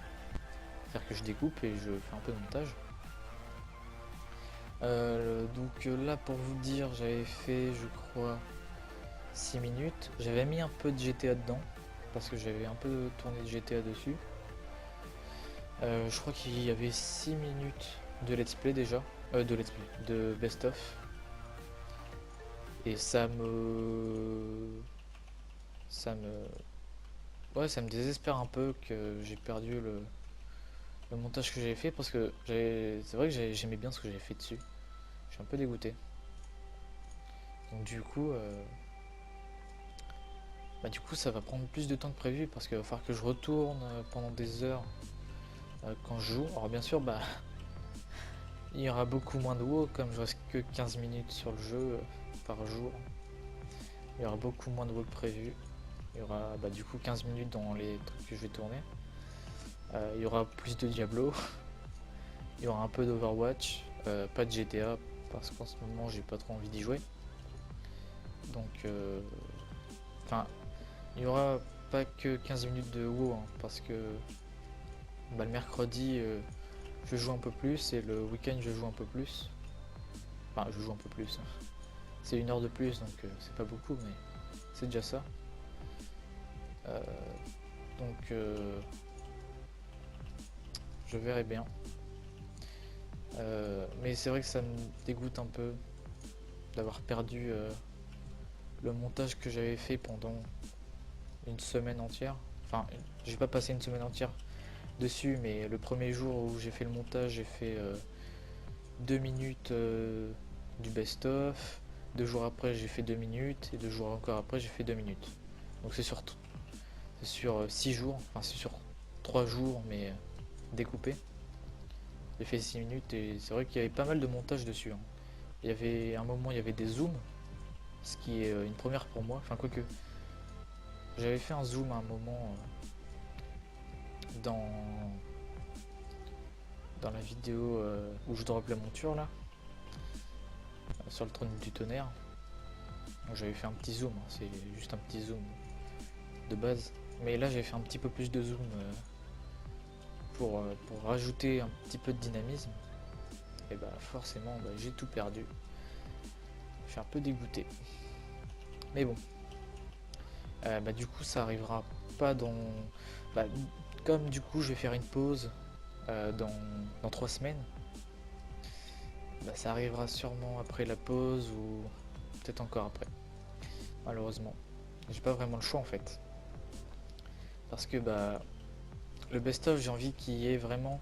C'est-à-dire que je découpe et je fais un peu de montage. Donc là pour vous dire j'avais fait je crois 6 minutes. J'avais mis un peu de GTA dedans parce que j'avais un peu tourné de GTA dessus. Je crois qu'il y avait 6 minutes de let's play déjà. De best of. Et ça me désespère un peu que j'ai perdu le montage que j'avais fait parce que c'est vrai que j'aimais bien ce que j'avais fait dessus. Je suis un peu dégoûté. Donc du coup ça va prendre plus de temps que prévu parce qu'il va falloir que je retourne pendant des heures quand je joue. Alors bien sûr il y aura beaucoup moins de WoW comme je reste que 15 minutes sur le jeu par jour. Il y aura beaucoup moins de WoW que prévu. Il y aura du coup 15 minutes dans les trucs que je vais tourner. Il y aura plus de Diablo. Il y aura un peu d'Overwatch. Pas de GTA parce qu'en ce moment j'ai pas trop envie d'y jouer. Donc il y aura pas que 15 minutes de WoW parce que le mercredi je joue un peu plus et le week-end je joue un peu plus. Enfin je joue un peu plus. C'est 1 heure de plus donc c'est pas beaucoup mais c'est déjà ça. Donc je verrai bien. Mais c'est vrai que ça me dégoûte un peu d'avoir perdu le montage que j'avais fait pendant une semaine entière. Enfin, j'ai pas passé une semaine entière dessus, mais le premier jour où j'ai fait le montage, j'ai fait 2 minutes du best-of. 2 jours après, j'ai fait 2 minutes. Et 2 jours encore après, j'ai fait 2 minutes. Donc c'est sur 6 jours. Enfin, c'est sur 3 jours, mais découpé. J'ai fait 6 minutes et c'est vrai qu'il y avait pas mal de montage dessus. Il y avait un moment, il y avait des zooms. Ce qui est une première pour moi. Enfin, quoique. J'avais fait un zoom à un moment dans la vidéo où je drop la monture là. Sur le trône du tonnerre. Donc j'avais fait un petit zoom. C'est juste un petit zoom de base. Mais là, j'ai fait un petit peu plus de zoom pour rajouter un petit peu de dynamisme. Et forcément, j'ai tout perdu. Je suis un peu dégoûté. Mais bon. Du coup ça arrivera pas dans... comme du coup je vais faire une pause dans 3 semaines, ça arrivera sûrement après la pause ou peut-être encore après. Malheureusement. J'ai pas vraiment le choix en fait. Parce que le best-of j'ai envie qu'il y ait vraiment...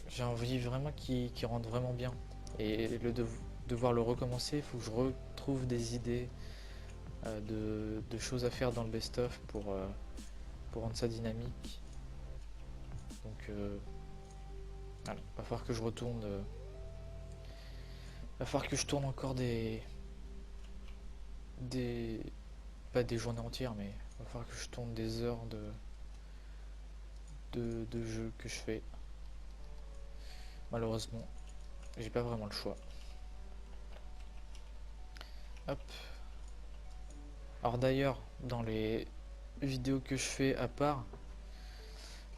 j'ai envie vraiment qu'il rentre vraiment bien. Et devoir le recommencer, il faut que je retrouve des idées de choses à faire dans le best-of pour rendre ça dynamique. Donc voilà, va falloir que je retourne. Va falloir que je tourne encore pas des journées entières, mais va falloir que je tourne des heures de jeu que je fais. Malheureusement, j'ai pas vraiment le choix. Hop. Alors d'ailleurs, dans les vidéos que je fais à part,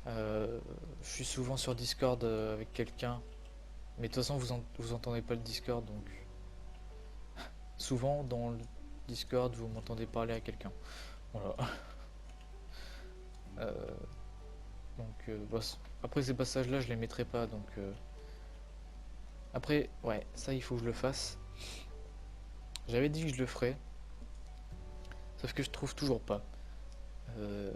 je suis souvent sur Discord avec quelqu'un. Mais de toute façon, vous entendez pas le Discord, donc souvent dans le Discord, vous m'entendez parler à quelqu'un. Voilà. Euh, bah, après ces passages-là, je les mettrai pas, donc après, ouais, ça il faut que je le fasse. J'avais dit que je le ferais, sauf que je trouve toujours pas. Euh,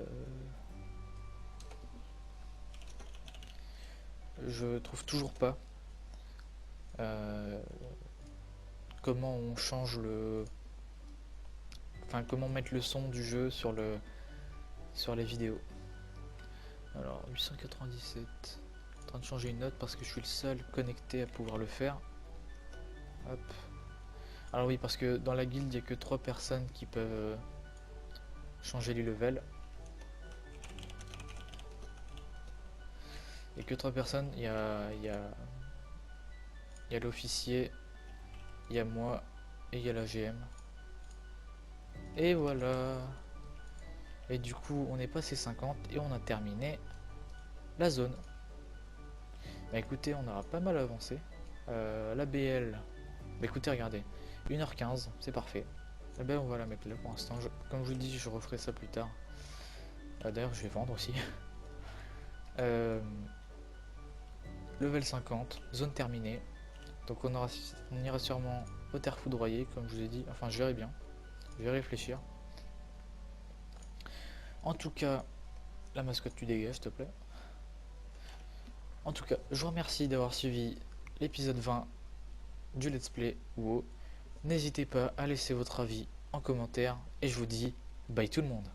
Je trouve toujours pas euh, comment on change le, enfin comment mettre le son du jeu sur les vidéos. Alors 897, en train de changer une note parce que je suis le seul connecté à pouvoir le faire. Hop. Alors oui, parce que dans la guilde il n'y a que 3 personnes qui peuvent changer les levels. Il n'y a que 3 personnes, il y a l'officier, il y a moi et il y a la GM. Et voilà. Et du coup on est passé 50 et on a terminé la zone. Bah écoutez, on aura pas mal avancé. La BL, bah écoutez, regardez, 1h15, c'est parfait. Eh ben on va la mettre là pour l'instant. Comme je vous dis, je referai ça plus tard. D'ailleurs, je vais vendre aussi. Level 50, zone terminée. Donc on ira sûrement aux terres foudroyées, comme je vous ai dit. Enfin, je verrai bien. Je vais réfléchir. En tout cas, la mascotte, tu dégages, s'il te plaît. En tout cas, je vous remercie d'avoir suivi l'épisode 20 du Let's Play WoW. N'hésitez pas à laisser votre avis en commentaire et je vous dis bye tout le monde.